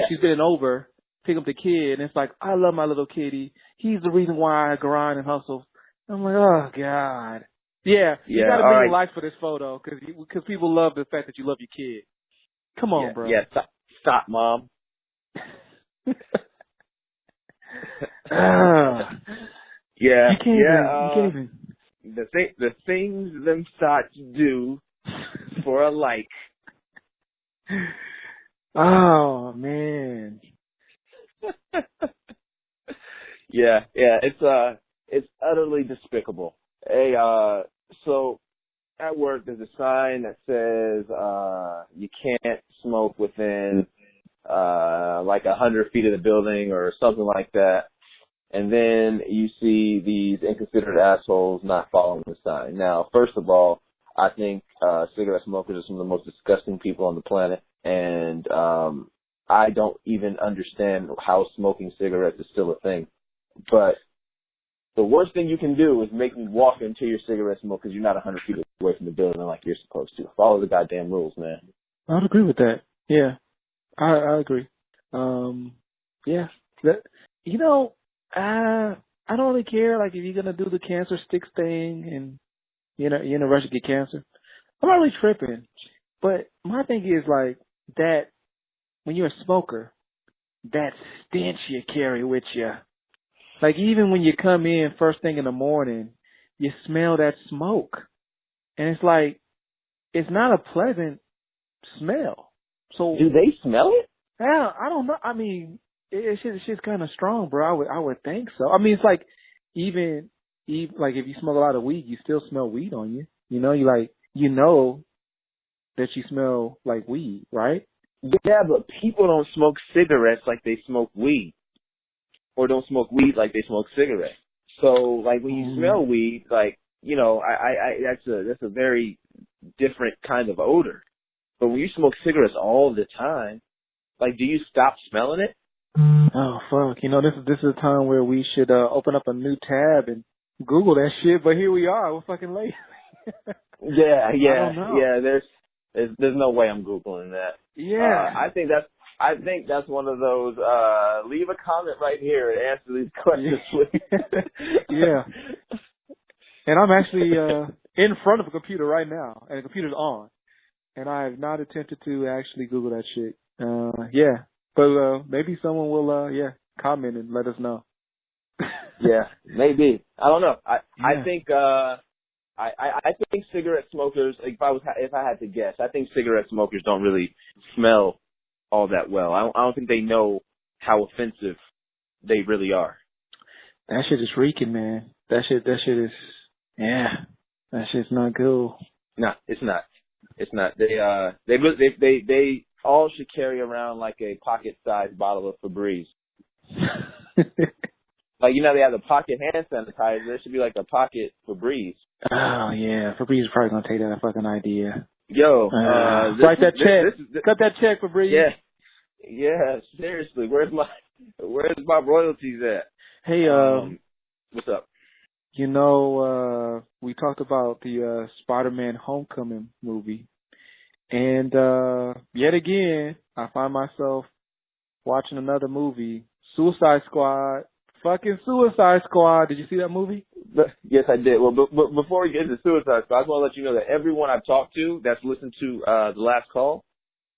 She's bending over, pick up the kid, and it's like, I love my little kitty. He's the reason why I grind and hustle. I'm like, oh, God. Yeah, you got a million likes for this photo because people love the fact that you love your kid. Come on, bro. Yeah, stop, Mom. You can't even. The things them thoughts do for a like. Oh, man. Yeah, it's utterly despicable. Hey, so at work there's a sign that says you can't smoke within 100 feet of the building or something like that. And then you see these inconsiderate assholes not following the sign. Now, first of all, I think cigarette smokers are some of the most disgusting people on the planet. And I don't even understand how smoking cigarettes is still a thing. But the worst thing you can do is make me walk into your cigarette smoke because you're not 100 feet away from the building like you're supposed to. Follow the goddamn rules, man. I'd agree with that. Yeah, I agree. Yeah, that, you know, I don't really care. Like, if you're gonna do the cancer sticks thing and you're in a rush to get cancer, I'm not really tripping. But my thing is like that when you're a smoker, that stench you carry with you. Like, even when you come in first thing in the morning, you smell that smoke, and it's like it's not a pleasant smell. So do they smell it? Yeah, I don't know. I mean, it's just kind of strong, bro. I would think so. I mean, it's like even like if you smoke a lot of weed, you still smell weed on you. You know, you know that you smell like weed, right? Yeah, but people don't smoke cigarettes like they smoke weed, or don't smoke weed like they smoke cigarettes. So, like, when you smell weed, like, you know, that's a very different kind of odor. But when you smoke cigarettes all the time, like, do you stop smelling it? Oh fuck! You know, this is a time where we should open up a new tab and Google that shit. But here we are. We're fucking late. Yeah. I don't know. Yeah. There's no way I'm Googling that. Yeah. I think that's one of those. Leave a comment right here and answer these questions, please. Yeah. And I'm actually in front of a computer right now, and the computer's on, and I have not attempted to actually Google that shit. Yeah. But maybe someone will, comment and let us know. Yeah, maybe. I don't know. I think I think cigarette smokers. Like, if I had to guess, I think cigarette smokers don't really smell all that well. I don't think they know how offensive they really are. That shit is reeking, man. That shit is, yeah. That shit's not cool. No, it's not. It's not. They all should carry around like a pocket-sized bottle of Febreze. Like, you know, they have the pocket hand sanitizer. There should be like a pocket Febreze. Oh yeah, Febreze is probably gonna take that fucking idea. Yo, write that check. Cut that check, Febreze. Yeah. Seriously, where's my royalties at? Hey, what's up? You know, we talked about the Spider-Man Homecoming movie. And yet again, I find myself watching another movie, Suicide Squad. Fucking Suicide Squad. Did you see that movie? Yes, I did. Well, before we get into Suicide Squad, I just want to let you know that everyone I've talked to that's listened to the last call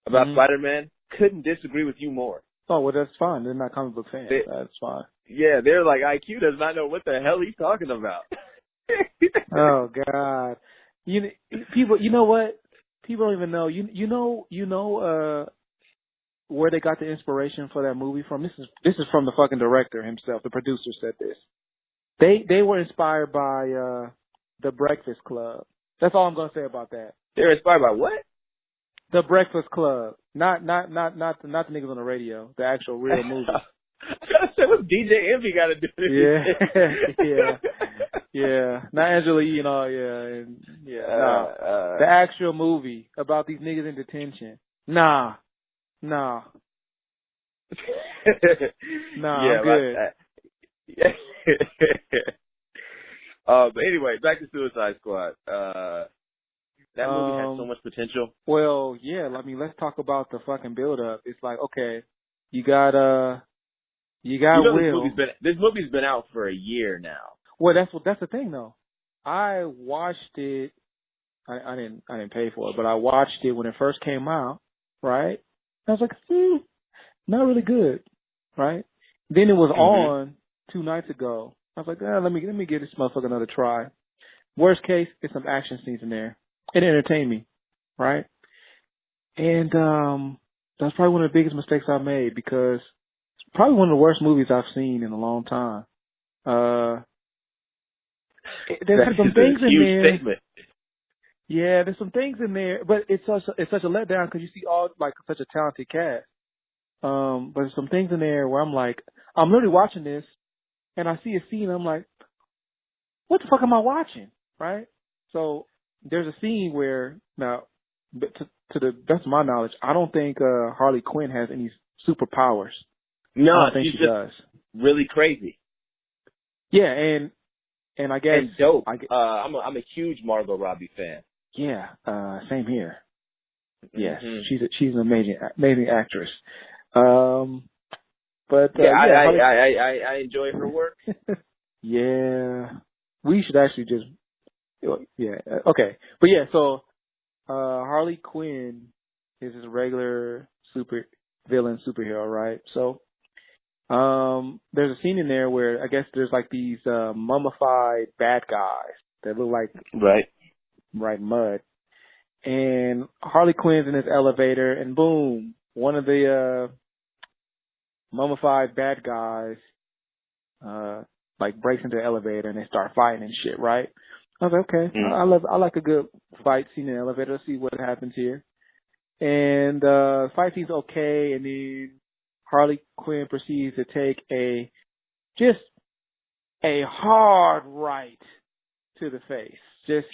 about Spider-Man couldn't disagree with you more. Oh, well, that's fine. They're not comic book fans. That's fine. Yeah, they're like, IQ does not know what the hell he's talking about. Oh, God. People, you know what? People don't even know. You know where they got the inspiration for that movie from? This is from the fucking director himself. The producer said this. They were inspired by The Breakfast Club. That's all I'm gonna say about that. They're inspired by what? The Breakfast Club. Not the niggas on the radio. The actual real movie. I gotta say, what DJ Envy got to do with Yeah. Yeah. Not Angela, the actual movie about these niggas in detention. Nah. Yeah, I'm good. But anyway, back to Suicide Squad. That movie has so much potential. Well, yeah. I mean, let's talk about the fucking build up. It's like, okay, you got Will. This movie's been out for a year now. Well, that's the thing though. I watched it. I didn't pay for it, but I watched it when it first came out. Right. I was like, not really good. Right. Then it was on 2 nights ago. I was like, let me give this motherfucker another try. Worst case, there's some action scenes in there. It entertained me. Right. And that's probably one of the biggest mistakes I've made because it's probably one of the worst movies I've seen in a long time. There's some things in there. Statement. Yeah, there's some things in there, but it's such a letdown because you see all like such a talented cast. But there's some things in there where I'm like, I'm literally watching this, and I see a scene, and I'm like, what the fuck am I watching? Right? So there's a scene where now, to the best of my knowledge, I don't think Harley Quinn has any superpowers. No, I don't think she's she just does. really crazy Yeah, and I guess and dope. I'm a huge Margot Robbie fan. yeah, same here. Yes, Mm-hmm. she's an amazing actress. But yeah, yeah, I enjoy her work. yeah, we should actually just yeah, okay, but yeah, so Harley Quinn is his regular superhero, right? So there's a scene in there where I guess there's like these mummified bad guys that look like right mud. And Harley Quinn's in this elevator, and boom, one of the mummified bad guys like breaks into the elevator, and they start fighting and shit, right? I was like, okay, I like a good fight scene in the elevator. Let's see what happens here. And fight scene's okay, and then Harley Quinn proceeds to take a hard right to the face. Just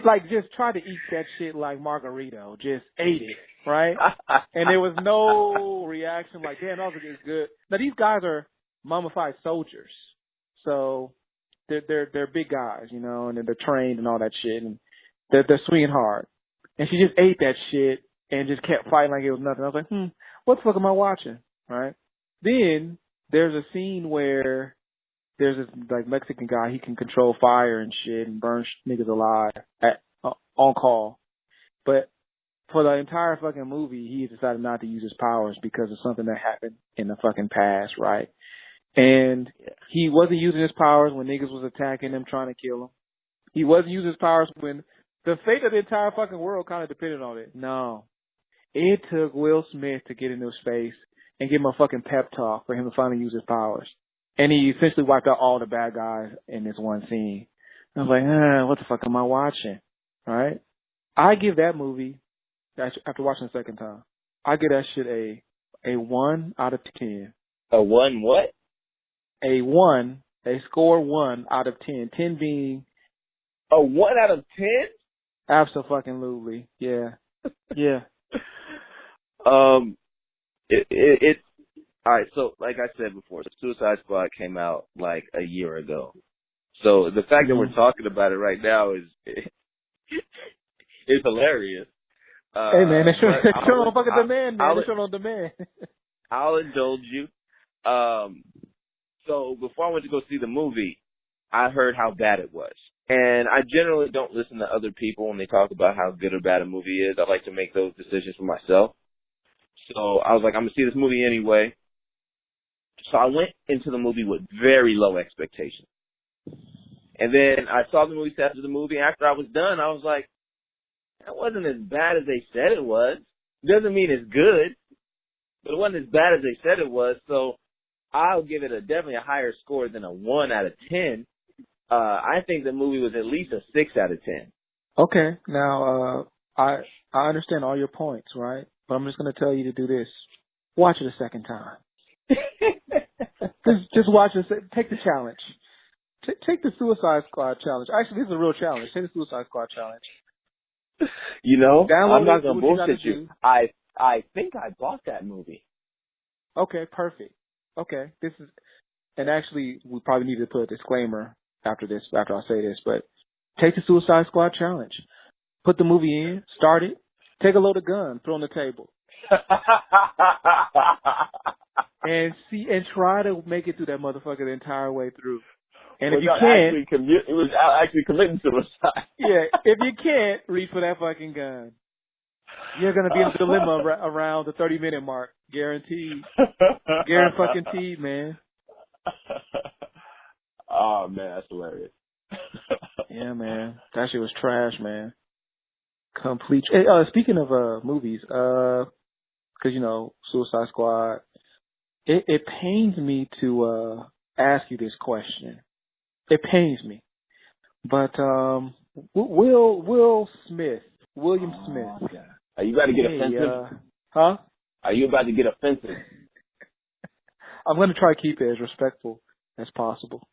like just try to eat that shit like Margarito. Just ate it, right? And there was no reaction like, damn, that was good. Now these guys are mummified soldiers, so they're big guys, you know, and they're trained and all that shit, and they're swinging hard. And she just ate that shit and just kept fighting like it was nothing. I was like, what the fuck am I watching? Right? Then there's a scene where there's this like Mexican guy. He can control fire and shit and burn niggas alive on call. But for the entire fucking movie, he decided not to use his powers because of something that happened in the fucking past, right? And he wasn't using his powers when niggas was attacking him, trying to kill him. He wasn't using his powers when the fate of the entire fucking world kind of depended on it. No. It took Will Smith to get into his face and give him a fucking pep talk for him to finally use his powers. And he essentially wiped out all the bad guys in this one scene. I was like, what the fuck am I watching? All right? I give that movie, after watching the second time, I give that shit a 1 out of 10. A 1 what? A score 1 out of 10. 10 being... A 1 out of 10? Abso-fucking-lutely. Yeah. Yeah. It's all right. So, like I said before, the Suicide Squad came out like a year ago. So the fact that we're talking about it right now is hilarious. Hey man, they show on fucking demand, man. They show on demand. I'll indulge you. So before I went to go see the movie, I heard how bad it was. And I generally don't listen to other people when they talk about how good or bad a movie is. I like to make those decisions for myself. So I was like, I'm going to see this movie anyway. So I went into the movie with very low expectations. And then I saw the movie after the movie. After I was done, I was like, that wasn't as bad as they said it was. Doesn't mean it's good, but it wasn't as bad as they said it was. So I'll give it definitely a higher score than a 1 out of 10. I think the movie was at least a 6 out of 10. Okay. Now, I understand all your points, right? But I'm just going to tell you to do this. Watch it a second time. just watch it. Take the challenge. Take the Suicide Squad challenge. Actually, this is a real challenge. Take the Suicide Squad challenge. You know, I'm not going to bullshit you. I think I bought that movie. Okay, perfect. Okay, and actually, we probably need to put a disclaimer after I say this, but take the Suicide Squad challenge. Put the movie in, start it, take a load of gun, throw on the table. and try to make it through that motherfucker the entire way through. And if you can't, it was actually committing suicide. Yeah, if you can't, reach for that fucking gun. You're gonna be in a dilemma around the 30-minute mark, guaranteed. Guaranteed, man. Oh man, that's hilarious. Yeah, man, that shit was trash, man. Complete. Hey, speaking of movies, because you know, Suicide Squad, it pains me to ask you this question. It pains me, but William Smith. Are you about to get offensive? Huh? Are you about to get offensive? I'm going to try to keep it as respectful as possible.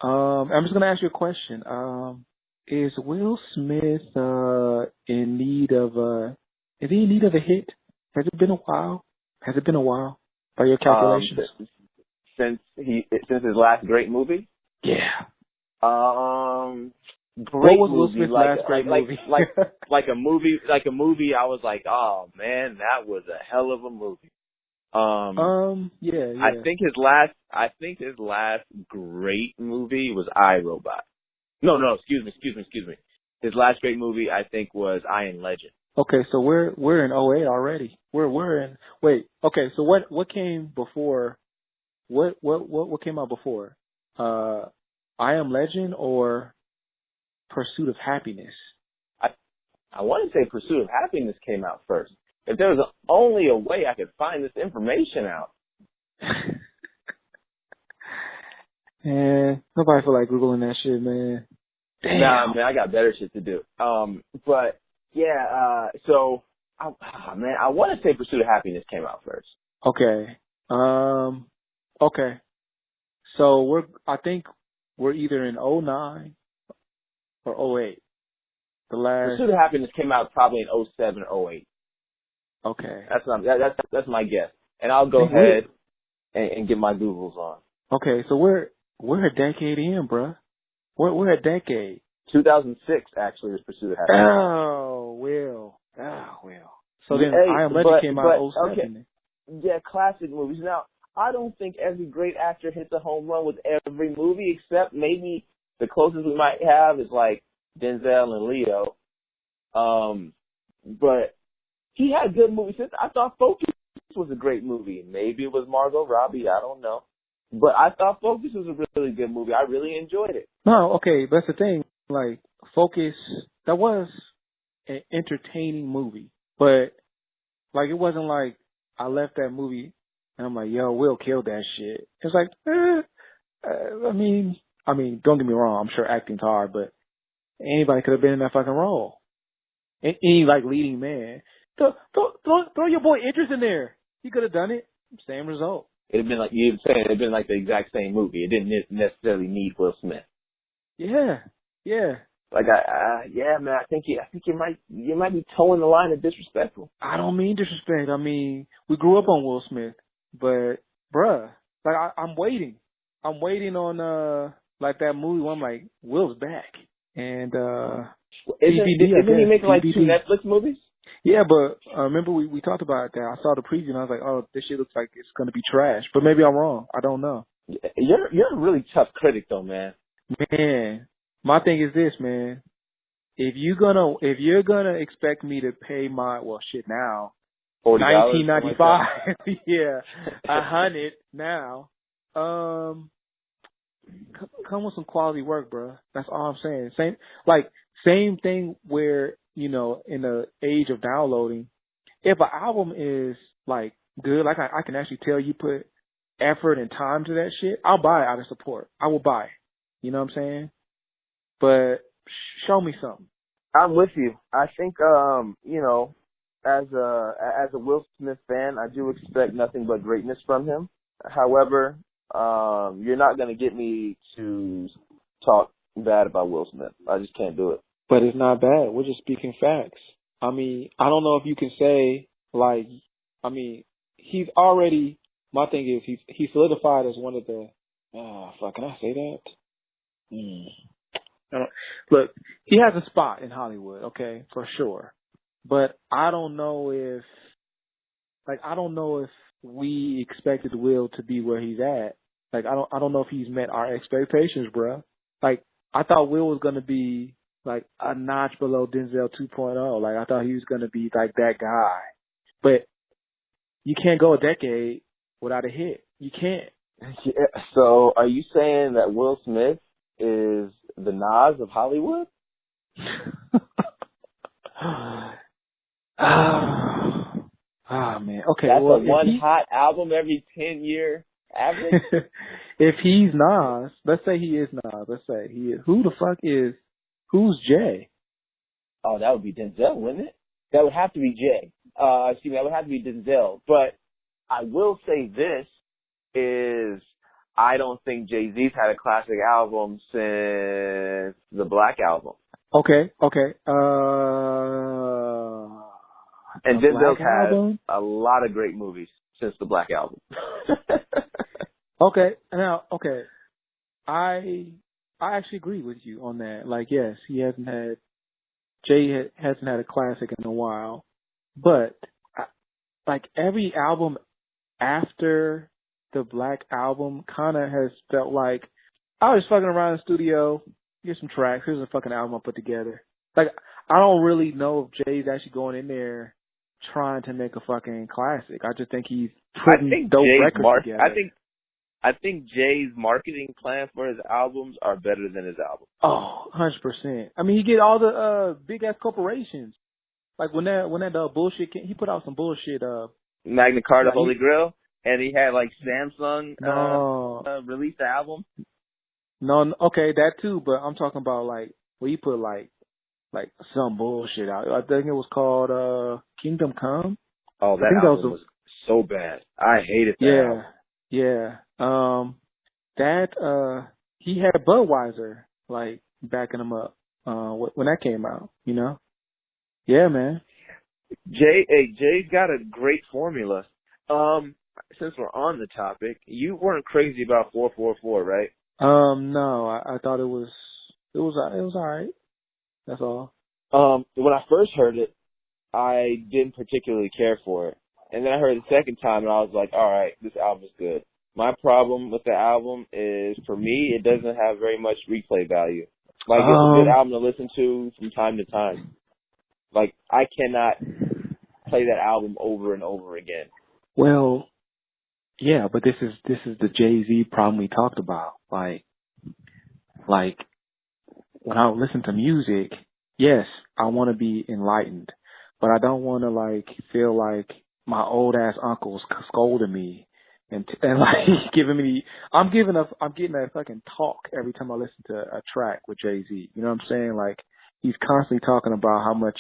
I'm just going to ask you a question. Is Will Smith in need of a hit? Has it been a while? Has it been a while by your calculations? Since his last great movie? Yeah. Great what was Will movie, Smith's like, last great like, movie? like a movie, I was like, oh man, that was a hell of a movie. Yeah. I think his last great movie was iRobot. No, excuse me. His last great movie, I think, was I Am Legend. Okay, so we're in '08 already. Okay, so what came before? What came out before? I Am Legend or Pursuit of Happiness? I want to say Pursuit of Happiness came out first. If there was only a way I could find this information out. Man, nobody feel like Googling that shit, man. Damn. Nah, man, I got better shit to do. But yeah, so I want to say Pursuit of Happiness came out first. Okay. Okay. So I think we're either in '09 or '08. The last Pursuit of Happiness came out probably in '07 or '08. Okay. That's my guess. And I'll go ahead and get my Googles on. Okay, so we're a decade in, bruh. We're a decade. 2006 actually was Pursuit of Happiness. Oh, well. So then I Am Legend came out in '07. Okay. Yeah, classic movies. Now, I don't think every great actor hits a home run with every movie, except maybe the closest we might have is like Denzel and Leo. But he had good movies. I thought Focus was a great movie. Maybe it was Margot Robbie. I don't know. But I thought Focus was a really good movie. I really enjoyed it. No, okay, that's the thing. Like, Focus, that was an entertaining movie. But, like, it wasn't like I left that movie and I'm like, yo, Will killed that shit. It's like, I mean, don't get me wrong. I'm sure acting's hard, but anybody could have been in that fucking role. Any, like, leading man. Throw your boy Idris in there. He could have done it. Same result. It'd been like you were saying. It'd been like the exact same movie. It didn't necessarily need Will Smith. Yeah. Like yeah, man. I think you might be towing the line of disrespectful. I don't mean disrespect. I mean, we grew up on Will Smith, but bruh, like I'm waiting. I'm waiting on like that movie where I'm like, Will's back, and isn't he making like 2 Netflix movies? Yeah, but remember we talked about that. I saw the preview and I was like, oh, this shit looks like it's gonna be trash. But maybe I'm wrong. I don't know. You're a really tough critic though, man. Man, my thing is this, man. If you're gonna expect me to pay my now, $19.95, yeah, $100 now. Come with some quality work, bro. That's all I'm saying. Same thing where, in the age of downloading, if an album is like good, like I can actually tell you put effort and time to that shit, I'll buy it out of support. I will buy it. You know what I'm saying? But show me something. I'm with you. I think, as a Will Smith fan, I do expect nothing but greatness from him. However, you're not going to get me to talk bad about Will Smith. I just can't do it. But it's not bad. We're just speaking facts. I mean, I don't know if you can say, he's already, my thing is he's solidified as one of the, can I say that? Look, he has a spot in Hollywood, okay, for sure. But I don't know if we expected Will to be where he's at. Like, I don't know if he's met our expectations, bruh. Like, I thought Will was gonna be like a notch below Denzel 2.0. Like, I thought he was gonna be like that guy. But you can't go a decade without a hit. You can't. Yeah, so are you saying that Will Smith is the Nas of Hollywood? Man. Okay. That's one hot album every 10-year average? If he's Nas, let's say he is Nas. Let's say he is. Who's Jay? Oh, that would be Denzel, wouldn't it? That would have to be Jay. That would have to be Denzel. But I will say this is, I don't think Jay-Z's had a classic album since the Black Album. Okay. And a Denzel's Black had Album. a lot of great movies since the Black Album. Okay, now, I actually agree with you on that. Like, yes, Jay hasn't had a classic in a while, but like every album after the Black Album kind of has felt like I was fucking around in the studio, here's some tracks, here's a fucking album I put together. Like, I don't really know if Jay's actually going in there trying to make a fucking classic. I just think he's putting dope records together. I think Jay's marketing plan for his albums are better than his album. Oh, 100%. I mean, you get all the big ass corporations. Like when that bullshit came, he put out some bullshit. Magna Carta, Holy Grail, and he had like Samsung release the album. No, okay, that too. But I'm talking about like where he put like some bullshit out. I think it was called Kingdom Come. Oh, that album was so bad. I hated that album. Yeah. He had Budweiser like backing him up when that came out, you know? Yeah, man. Jay's got a great formula. Since we're on the topic, you weren't crazy about 444, right? No, I thought it was all right. That's all. When I first heard it, I didn't particularly care for it. And then I heard it the second time and I was like, all right, this album is good. My problem with the album is, for me, it doesn't have very much replay value. Like, it's a good album to listen to from time to time. Like, I cannot play that album over and over again. Well, yeah, but this is the Jay-Z problem we talked about. Like when I listen to music, yes, I want to be enlightened, but I don't want to like feel like my old ass uncle's scolding me and like giving me. I'm getting a fucking talk every time I listen to a track with Jay-Z. You know what I'm saying? Like, he's constantly talking about how much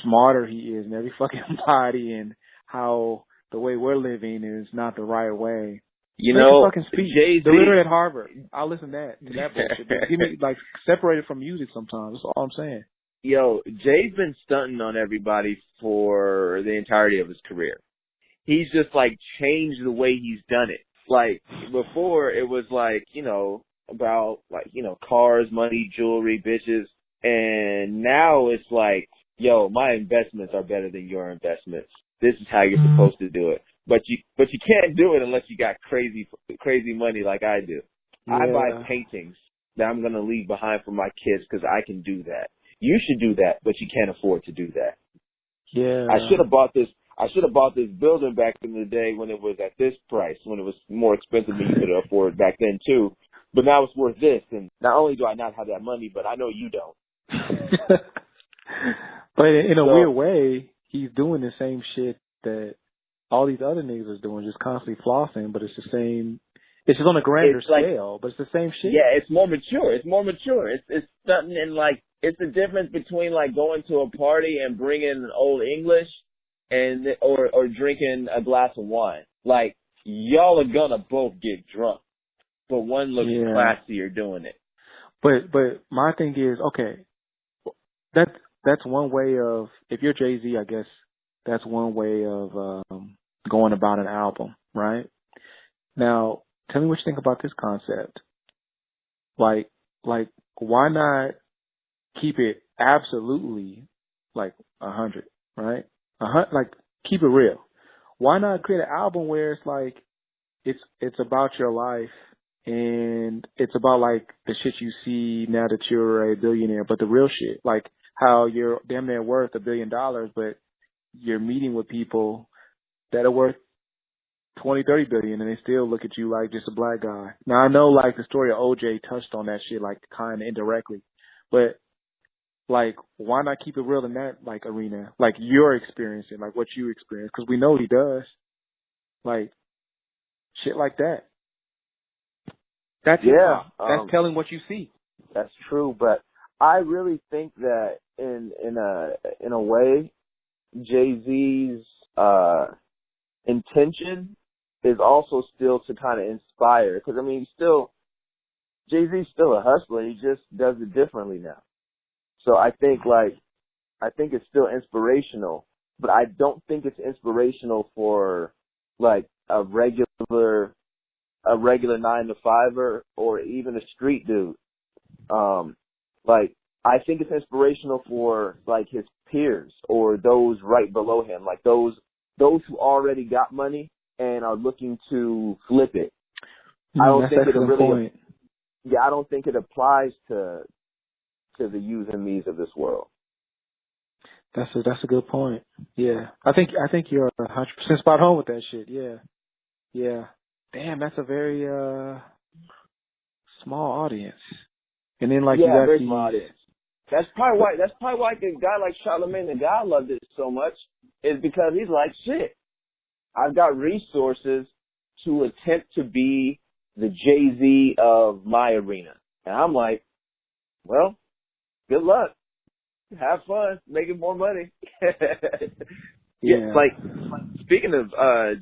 smarter he is in every fucking body and how the way we're living is not the right way. You know, fucking speech. Jay-Z, The Literate at Harvard. I'll listen to that bullshit. Give me like separated from music sometimes. That's all I'm saying. Yo, Jay's been stunting on everybody for the entirety of his career. He's just like changed the way he's done it. Like before, it was like, you know, about like, you know, cars, money, jewelry, bitches, and now it's like, yo, my investments are better than your investments. This is how you're supposed to do it. But you can't do it unless you got crazy money like I do. Yeah. I buy paintings that I'm going to leave behind for my kids because I can do that. You should do that, but you can't afford to do that. Yeah. I should have bought this building back in the day when it was at this price, when it was more expensive than you could afford back then too. But now it's worth this. And not only do I not have that money, but I know you don't. But in a weird way, he's doing the same shit that all these other niggas is doing, just constantly flossing, but it's the same. It's just on a grander scale, but it's the same shit. Yeah, it's more mature. It's something in like, it's the difference between like going to a party and bringing Old English and or drinking a glass of wine. Like, y'all are gonna both get drunk, but one looks classier doing it. But my thing is, okay, that's one way of, if you're Jay-Z, I guess that's one way of going about an album, right? Now, tell me what you think about this concept. Like, why not keep it absolutely like 100, right? Like, keep it real. Why not create an album where it's like, it's about your life and it's about like the shit you see now that you're a billionaire, but the real shit, like how you're damn near worth $1 billion, but you're meeting with people that are worth 20, 30 billion and they still look at you like just a black guy. Now I know like the story of OJ touched on that shit like kind of indirectly, but like why not keep it real in that like arena, like you're experiencing, like what you experience, because we know he does, like shit like that. That's that's telling what you see. That's true, but I really think that in a way, Jay-Z's intention is also still to kind of inspire, because I mean, Jay-Z's still a hustler. He just does it differently now. So I think it's still inspirational, but I don't think it's inspirational for like a regular 9-to-5er or even a street dude. Like, I think it's inspirational for like his peers or those right below him, like those who already got money and are looking to flip it. I don't think it really. Yeah, I don't think it applies to the yous and me's of this world. That's a good point. Yeah, I think you're 100% spot on with that shit. Yeah. Damn, that's a very small audience. And then like you got very small audience. That's probably why a guy like Charlamagne the God loved it so much, is because he's like, shit, I've got resources to attempt to be the Jay-Z of my arena. And I'm like, well, good luck. Have fun making more money. Yeah. Like, speaking of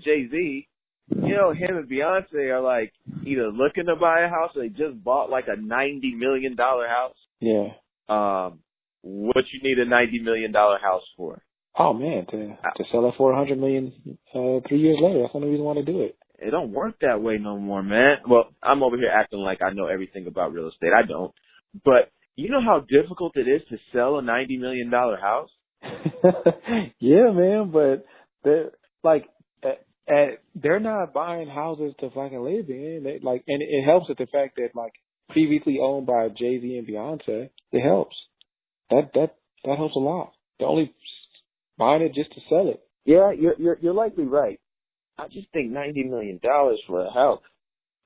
Jay-Z, you know, him and Beyonce are like either looking to buy a house or they just bought like a $90 million house. Yeah. What you need a $90 million house for? Oh man, to sell it for $100 million 3 years later. That's the only reason why to do it. It don't work that way no more, man. Well, I'm over here acting like I know everything about real estate. I don't. But you know how difficult it is to sell a $90 million house? Yeah, man. But they're not buying houses to fucking live in. And it helps with the fact that like previously owned by Jay-Z and Beyonce. It helps. That helps a lot. They're only buying it just to sell it. Yeah, you're likely right. I just think $90 million for a house.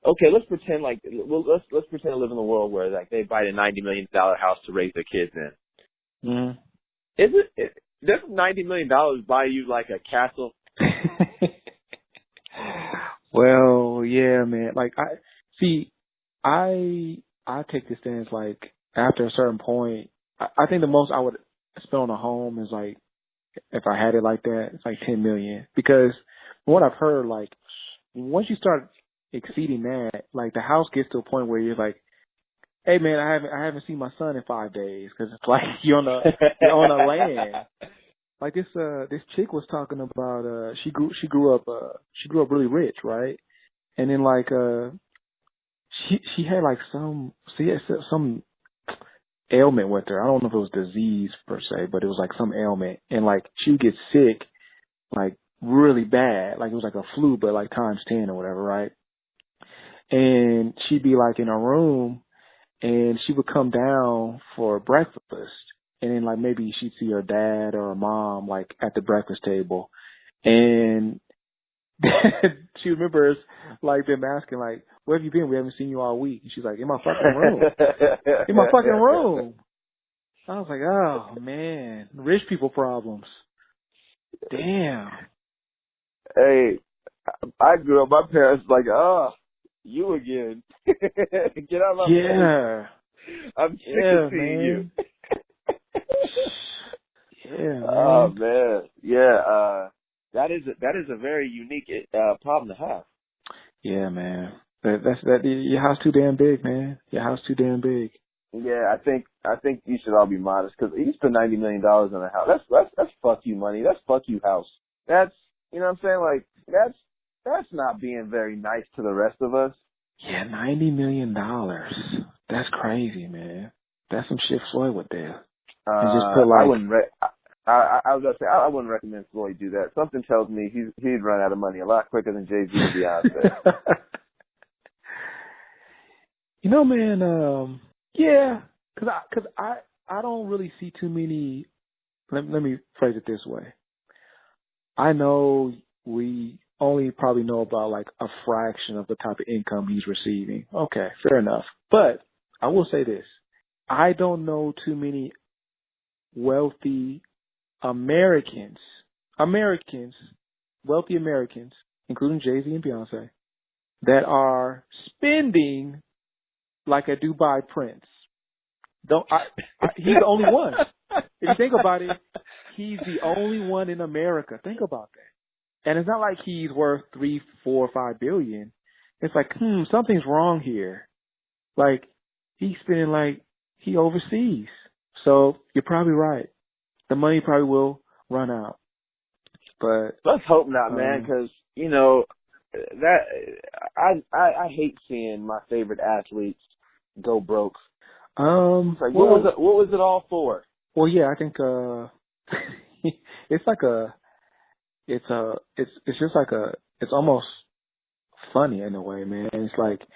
Okay, let's pretend let's pretend to live in a world where like they buy a $90 million house to raise their kids in. Mm-hmm. Does $90 million buy you like a castle? Well, yeah, man. Like I take the stance like after a certain point, I think the most I would spend on a home is like, if I had it like that, it's like $10 million. Because from what I've heard, like once you start exceeding that, like the house gets to a point where you're like, hey man, I haven't seen my son in 5 days, because it's like you're on a land. Like this chick was talking about she grew up really rich, right? And then like she had like some ailment with her. I don't know if it was disease per se, but it was like some ailment, and like she would get sick like really bad, like it was like a flu but like times 10 or whatever, right? And she'd be like in her room, and she would come down for breakfast, and then like maybe she'd see her dad or her mom like at the breakfast table, and she remembers like them asking like, where have you been? We haven't seen you all week. And she's like, in my fucking room. In my fucking room. I was like, oh man, rich people problems. Damn. Hey, I grew up, my parents like, oh, you again. Get out of my face. I'm sick of seeing you. Yeah, man. Oh man. Yeah, that is a very unique problem to have. Yeah, man. Your house too damn big, man. Your house too damn big. Yeah, I think you should all be modest, because you spend $90 million on a house. That's fuck you money. That's fuck you house. That's, you know what I'm saying? Like that's not being very nice to the rest of us. Yeah, $90 million. That's crazy, man. That's some shit Floyd would do. Just put like, I was gonna say I wouldn't recommend Floyd do that. Something tells me he'd run out of money a lot quicker than Jay-Z and Beyonce. You know, man. Yeah, cause I don't really see too many. Let me phrase it this way. I know we only probably know about like a fraction of the type of income he's receiving. Okay, fair enough. But I will say this: I don't know too many wealthy wealthy Americans, including Jay-Z and Beyonce, that are spending like a Dubai prince. He's the only one. If you think about it, he's the only one in America. Think about that. And it's not like he's worth 3, 4, 5 billion. It's like, something's wrong here. Like, he's spending like he overseas. So you're probably right. The money probably will run out. But let's hope not, man, because you know that I hate seeing my favorite athletes go broke. It's like, what was it all for? Well, yeah, I think it's almost funny in a way, man. It's like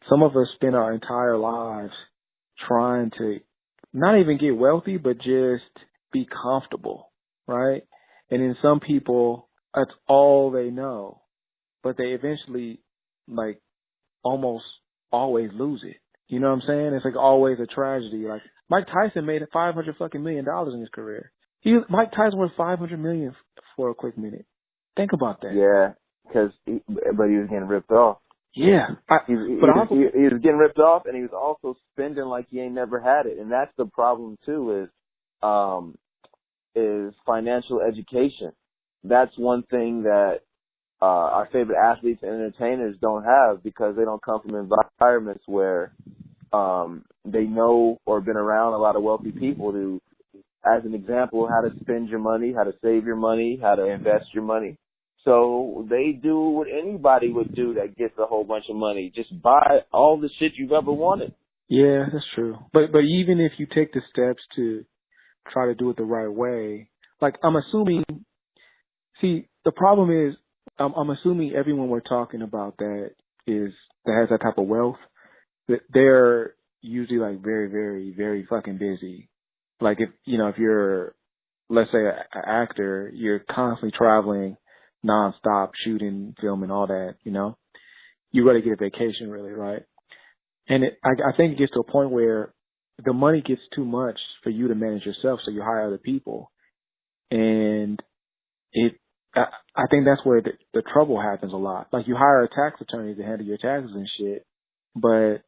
some of us spend our entire lives trying to not even get wealthy, but just be comfortable, right? And then some people, that's all they know, but they eventually, like, almost always lose it. You know what I'm saying? It's like always a tragedy. Like Mike Tyson made $500 million in his career. Mike Tyson was $500 million for a quick minute. Think about that. Yeah, but he was getting ripped off. Yeah, he was getting ripped off, and he was also spending like he ain't never had it. And that's the problem too. Is financial education. That's one thing that our favorite athletes and entertainers don't have because they don't come from environments where they know or been around a lot of wealthy people to, as an example, how to spend your money, how to save your money, how to invest your money. So they do what anybody would do that gets a whole bunch of money. Just buy all the shit you've ever wanted. Yeah, that's true. But even if you take the steps to try to do it the right way, like I'm assuming, see, the problem is I'm assuming everyone we're talking about that has that type of wealth, that they're usually like very, very, very fucking busy. Like if you're, let's say, an actor, you're constantly traveling nonstop, shooting, filming, all that, you really get a vacation, really, right? And I think it gets to a point where the money gets too much for you to manage yourself, so you hire other people. And I think that's where the trouble happens a lot. Like you hire a tax attorney to handle your taxes and shit, but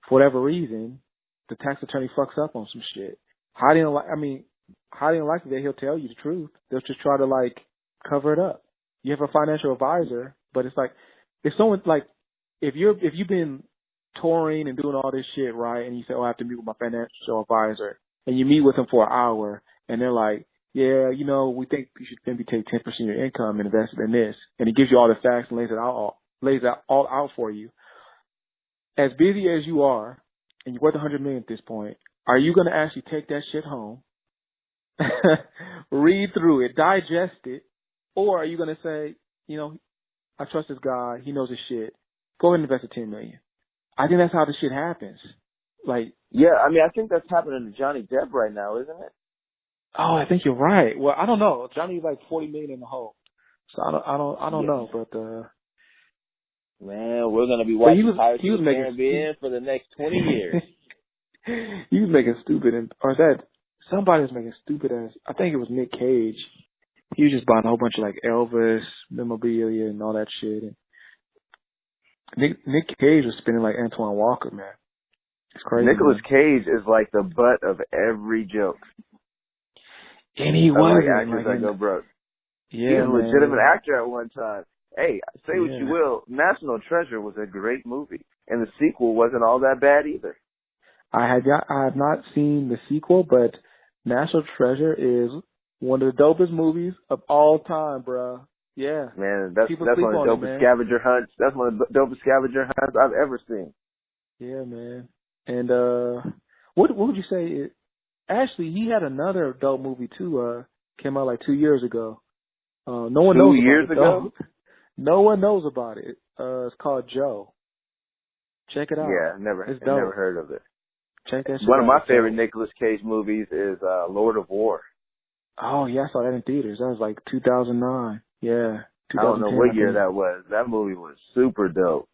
for whatever reason, the tax attorney fucks up on some shit. Highly unlikely that he'll tell you the truth. They'll just try to like cover it up. You have a financial advisor, but it's like if you've been touring and doing all this shit, right, and you say, I have to meet with my financial advisor, and you meet with them for an hour, and they're like, yeah, we think you should maybe take 10% of your income and invest it in this, and he gives you all the facts and lays it all out for you. As busy as you are, and you're worth $100 million at this point, are you going to actually take that shit home, read through it, digest it, or are you going to say, I trust this guy, he knows his shit, go ahead and invest the $10 million? I think that's how this shit happens. Like, yeah, I think that's happening to Johnny Depp right now, isn't it? Oh, I think you're right. Well, I don't know. Johnny's like $40 million in the hole, so I don't know. But man, we're gonna be watching Pirates of the Caribbean for the next 20 years. He was making stupid, somebody was making stupid ass. I think it was Nick Cage. He was just buying a whole bunch of like Elvis memorabilia and all that shit. And Nick Cage was spending like Antoine Walker, man. It's crazy. Nicolas Cage is like the butt of every joke. And he was actors that go broke. Yeah, he was a man. legitimate actor at one time. Hey, say what you will, National Treasure was a great movie, and the sequel wasn't all that bad either. I have not seen the sequel, but National Treasure is one of the dopest movies of all time, bro. Yeah, man, that's one of the dopest scavenger hunts. That's one of the dopest scavenger hunts I've ever seen. Yeah, man. And what would you say? Actually, he had another dope movie too. Came out like 2 years ago. No one knows. 2 years ago? No one knows about it. It's called Joe. Check it out. Yeah, never heard of it. Check that shit out. One of my favorite Nicolas Cage movies is Lord of War. Oh yeah, I saw that in theaters. That was like 2009. Yeah. I don't know what year that was. That movie was super dope.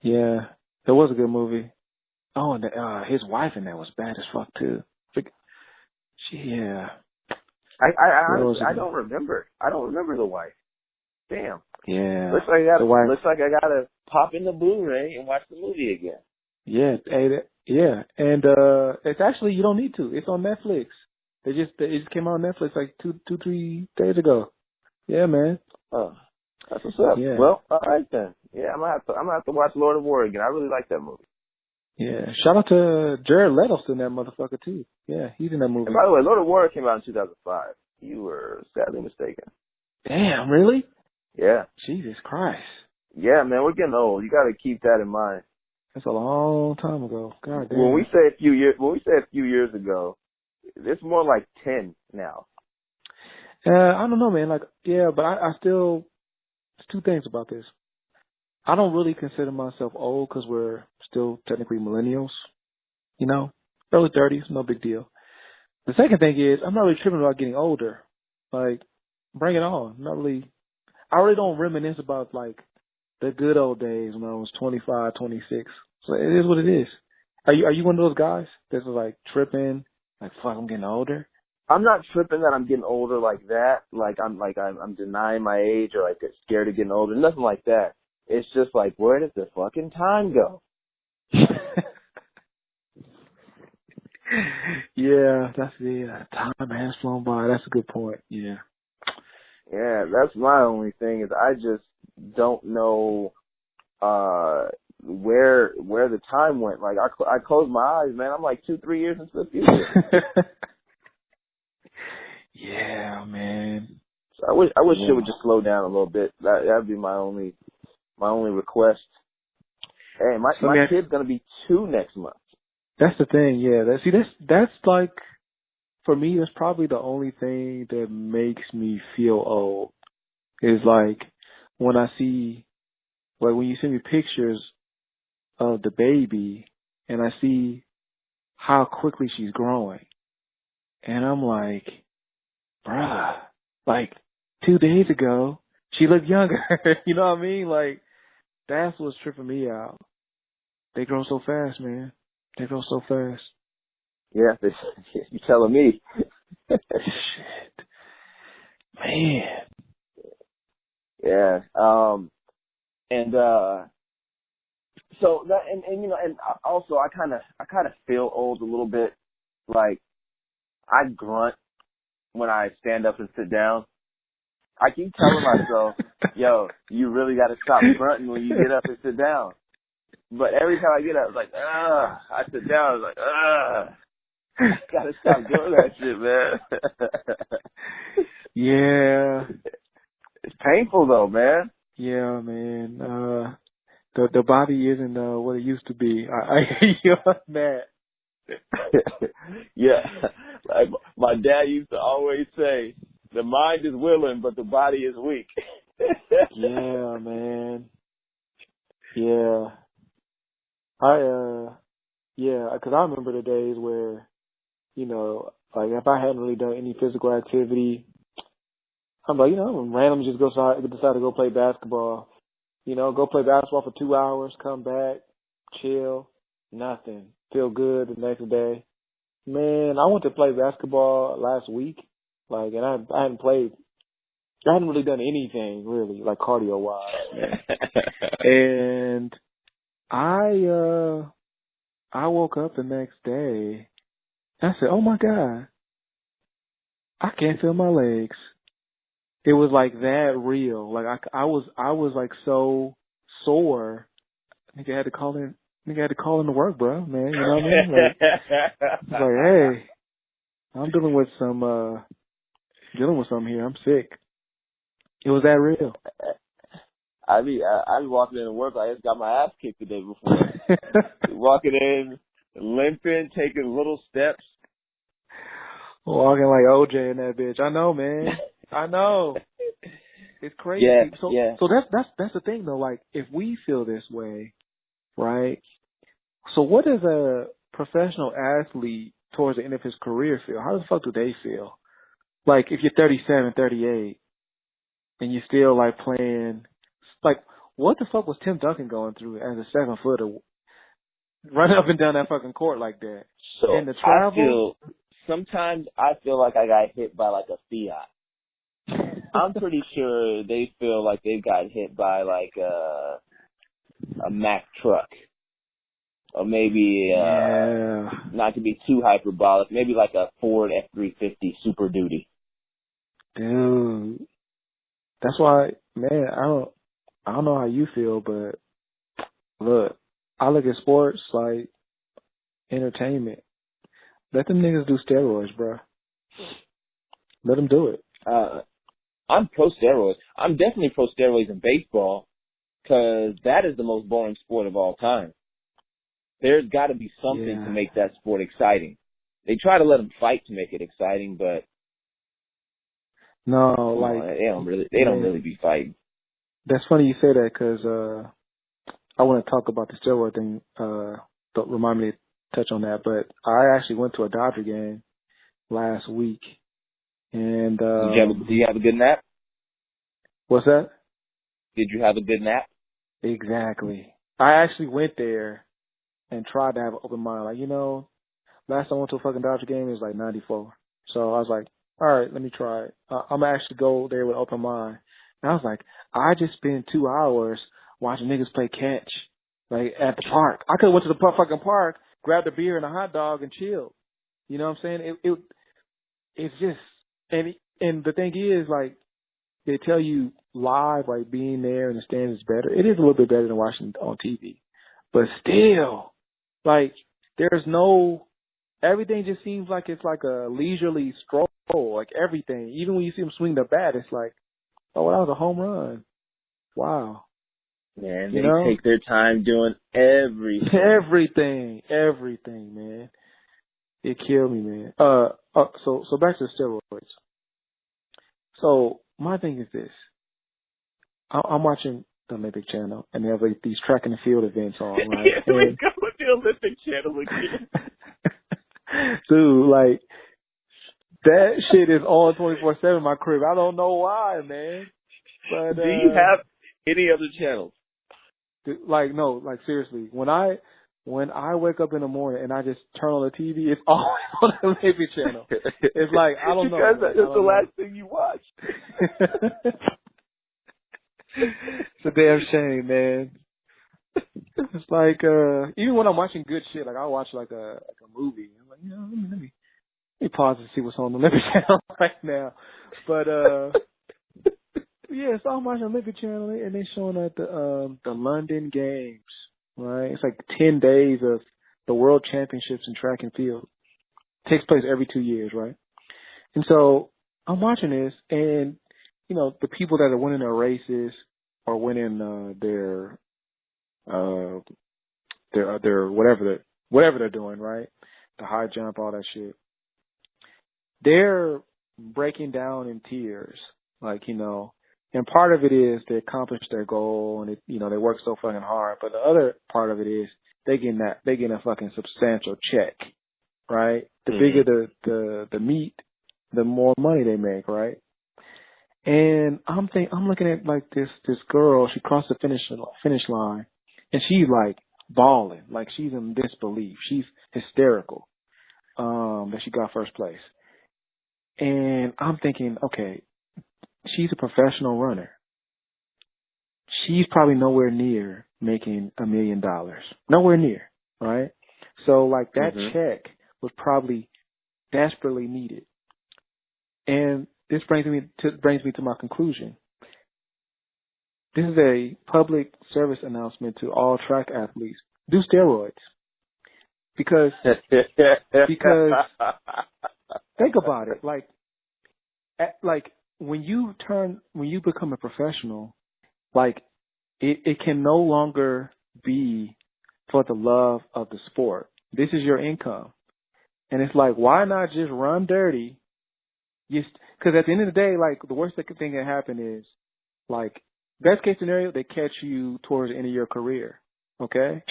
Yeah, it was a good movie. Oh, and his wife in that was bad as fuck too. Yeah. I don't remember. I don't remember the wife. Damn. Yeah. Looks like I gotta pop in the Blu-ray and watch the movie again. Yeah. Yeah. And it's actually, you don't need to. It's on Netflix. It just came out on Netflix like 2-3 days ago. Yeah, man. Oh, that's what's up. Yeah. Well, all right then. Yeah, I'm gonna have to watch Lord of War again. I really like that movie. Yeah. Shout out to Jared Leto's in that motherfucker too. Yeah, he's in that movie. And by the way, Lord of War came out in 2005. You were sadly mistaken. Damn, really? Yeah. Jesus Christ. Yeah, man, we're getting old. You got to keep that in mind. That's a long time ago. God damn. When we say a few years ago, it's more like 10 now. I don't know, man. Like, yeah, but I still. There's two things about this. I don't really consider myself old because we're still technically millennials. You know, early 30s, no big deal. The second thing is I'm not really tripping about getting older. Like, bring it on. I really don't reminisce about like the good old days when I was 25, 26. So it is what it is. Are you one of those guys that's like tripping? Like, fuck, I'm getting older. I'm not tripping that I'm getting older like that. I'm denying my age or like scared of getting older. Nothing like that. It's just like, where did the fucking time go? Yeah, that's it. Time has flown by. That's a good point. Yeah. Yeah, that's my only thing is I just don't know where the time went. Like I close my eyes, man. I'm like 2-3 years into the future. Yeah, man. So I wish it would just slow down a little bit. That'd be my only request. Hey, my kid's gonna be 2 next month. That's the thing, yeah. That's like, for me, that's probably the only thing that makes me feel old. Is like when I see, like when you send me pictures of the baby and I see how quickly she's growing, and I'm like, bruh, like 2 days ago she looked younger. You know what I mean? Like that's what's tripping me out. They grow so fast, man. They grow so fast. Yeah, you telling me? Shit, man. Yeah. And so that and you know, and also I kind of feel old a little bit. Like I grunt when I stand up and sit down. I keep telling myself, yo, you really got to stop grunting when you get up and sit down. But every time I get up, it's like, I sit down, it's like, got to stop doing that shit, man. Yeah. It's painful though, man. Yeah, man. The body isn't what it used to be. I hear you on that. Yeah. Like my dad used to always say, the mind is willing, but the body is weak. Yeah, man. Yeah. Yeah, because I remember the days where, you know, like if I hadn't really done any physical activity, I'm like, you know, I'm randomly just decide to go play basketball. You know, go play basketball for 2 hours, come back, chill, nothing. Feel good the next day. Man, I went to play basketball last week, like, and I hadn't really done anything really, like cardio wise, man. And I woke up the next day. I said, "Oh my God, I can't feel my legs." It was like that real. Like I was like so sore. I think I had to call in to work, bro. Man, you know what I mean? Like, hey, I'm dealing with something here. I'm sick. It was that real. I be walking in to work. I just got my ass kicked the day before. Walking in, limping, taking little steps. Walking like OJ in that bitch. I know, man. I know. It's crazy. Yeah, So that's the thing though. Like, if we feel this way, right? So what does a professional athlete towards the end of his career feel? How the fuck do they feel? Like, if you're 37, 38, and you're still like playing, like, what the fuck was Tim Duncan going through as a 7-footer, running up and down that fucking court like that? So And the travel. Sometimes I feel like I got hit by like a Fiat. I'm pretty sure they feel like they got hit by like a Mack truck. Or maybe, not to be too hyperbolic, maybe like a Ford F-350 Super Duty. Dude. That's why, man, I don't know how you feel, but look, I look at sports like entertainment. Let them niggas do steroids, bro. Let them do it. I'm pro steroids. I'm definitely pro steroids in baseball because that is the most boring sport of all time. There's got to be something to make that sport exciting. They try to let them fight to make it exciting, but no, like they don't really be fighting. That's funny you say that because I want to talk about the steroid thing. Don't remind me to touch on that, but I actually went to a Dodger game last week, and did you have a good nap? What's that? Did you have a good nap? Exactly. I actually went there and tried to have an open mind. Like, last time I went to a fucking Dodger game, it was like 94. So I was like, all right, let me try it. I'm going to actually go there with an open mind. And I was like, I just spent 2 hours watching niggas play catch, like, at the park. I could have went to the fucking park, grabbed a beer and a hot dog and chilled. You know what I'm saying? It's just, and the thing is, like, they tell you live, like, being there in the stands is better. It is a little bit better than watching on TV. But still, like, everything just seems like it's like a leisurely stroll, like everything. Even when you see them swing the bat, it's like, oh, that was a home run. Wow. Man, they take their time doing everything. Everything, man. It killed me, man. So back to the steroids. So my thing is this. I'm watching the Olympic Channel, and they have like these track and field events on, right? Yeah, we go with the Olympic Channel again. Dude, like, that shit is on 24/7 in my crib. I don't know why, man. But do you have any other channels? Like, no, like, seriously. When I wake up in the morning and I just turn on the TV, it's always on the Olympic Channel. It's like, I don't know. Because that's the last thing you watch. It's a damn shame, man. It's like, even when I'm watching good shit, like, I'll watch like a movie. I'm like, let me pause and see what's on the Olympic Channel right now. But, yeah, so I'm watching the Olympic Channel and they're showing at the London Games, right? It's like 10 days of the World Championships in track and field. It takes place every 2 years, right? And so I'm watching this, and the people that are winning their races or winning their whatever they're doing, right? The high jump, all that shit. They're breaking down in tears, like, and part of it is they accomplished their goal and they work so fucking hard. But the other part of it is they getting a fucking substantial check, right? The bigger the meat, the more money they make, right? And I'm looking at like this girl. She crossed the finish line, and she's like bawling, like she's in disbelief. She's hysterical that she got first place. And I'm thinking, okay, she's a professional runner. She's probably nowhere near making $1 million. Nowhere near, right? So like that check was probably desperately needed. And this brings me to my conclusion. This is a public service announcement to all track athletes. Do steroids. Because think about it. Like when you become a professional, like it can no longer be for the love of the sport. This is your income. And it's like, why not just run dirty? Because at the end of the day, like, the worst thing that can happen is, like, best case scenario, they catch you towards the end of your career, okay?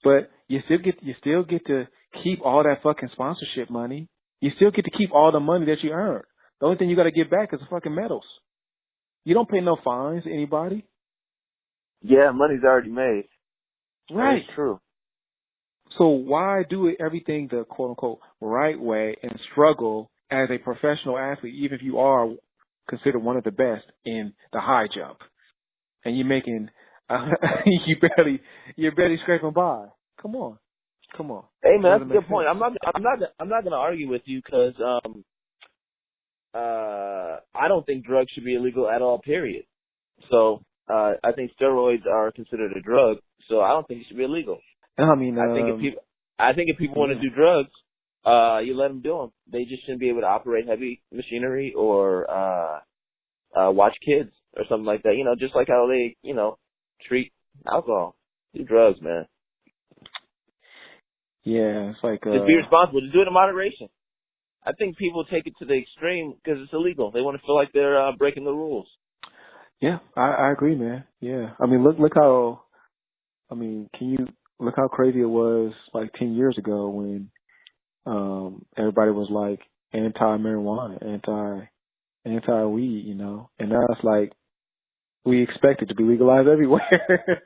But you still get to keep all that fucking sponsorship money. You still get to keep all the money that you earned. The only thing you got to get back is the fucking medals. You don't pay no fines to anybody. Yeah, money's already made. Right. That's true. So why do everything the quote-unquote right way and struggle as a professional athlete, even if you are considered one of the best in the high jump, and you're making, you're barely scraping by. Come on. Hey man, that's a good point. I'm not gonna argue with you because I don't think drugs should be illegal at all. Period. So I think steroids are considered a drug, so I don't think it should be illegal. I mean, I think if people want to do drugs, you let them do them. They just shouldn't be able to operate heavy machinery or watch kids or something like that. Just like how they, treat alcohol, do drugs, man. Yeah, it's like just be responsible. Just do it in moderation. I think people take it to the extreme because it's illegal. They want to feel like they're breaking the rules. Yeah, I agree, man. Yeah, I mean, look how, look how crazy it was like 10 years ago when everybody was like anti-marijuana, anti-weed, and now it's like we expect it to be legalized everywhere.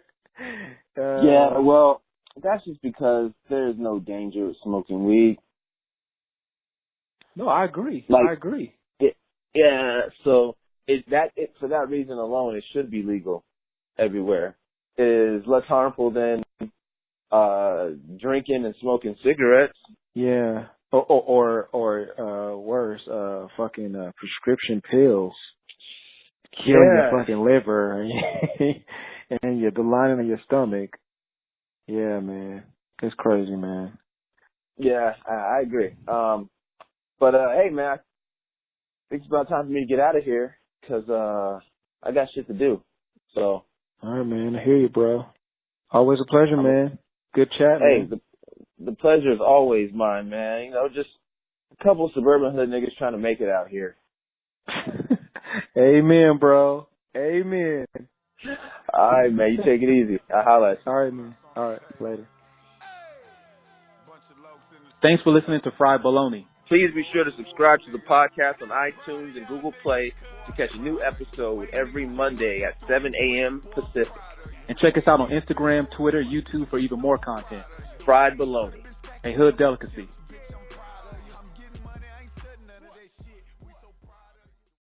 Yeah, well, that's just because there's no danger with smoking weed. No, I agree. I agree. So for that reason alone, it should be legal everywhere. It is less harmful than drinking and smoking cigarettes. Yeah, or worse, fucking prescription pills killing your fucking liver and the lining of your stomach. Yeah, man, it's crazy, man. Yeah, I agree. But hey, man, I think it's about time for me to get out of here because I got shit to do. So. All right, man. I hear you, bro. Always a pleasure, man. Good chat, man. Hey, the pleasure is always mine, man. Just a couple of suburban hood niggas trying to make it out here. Amen, bro. Amen. All right, man. You take it easy. I'll holla at you. All right, man. All right. Later. Thanks for listening to Fried Bologna. Please be sure to subscribe to the podcast on iTunes and Google Play to catch a new episode every Monday at 7 a.m. Pacific. And check us out on Instagram, Twitter, YouTube for even more content. Fried Bologna, a hood delicacy.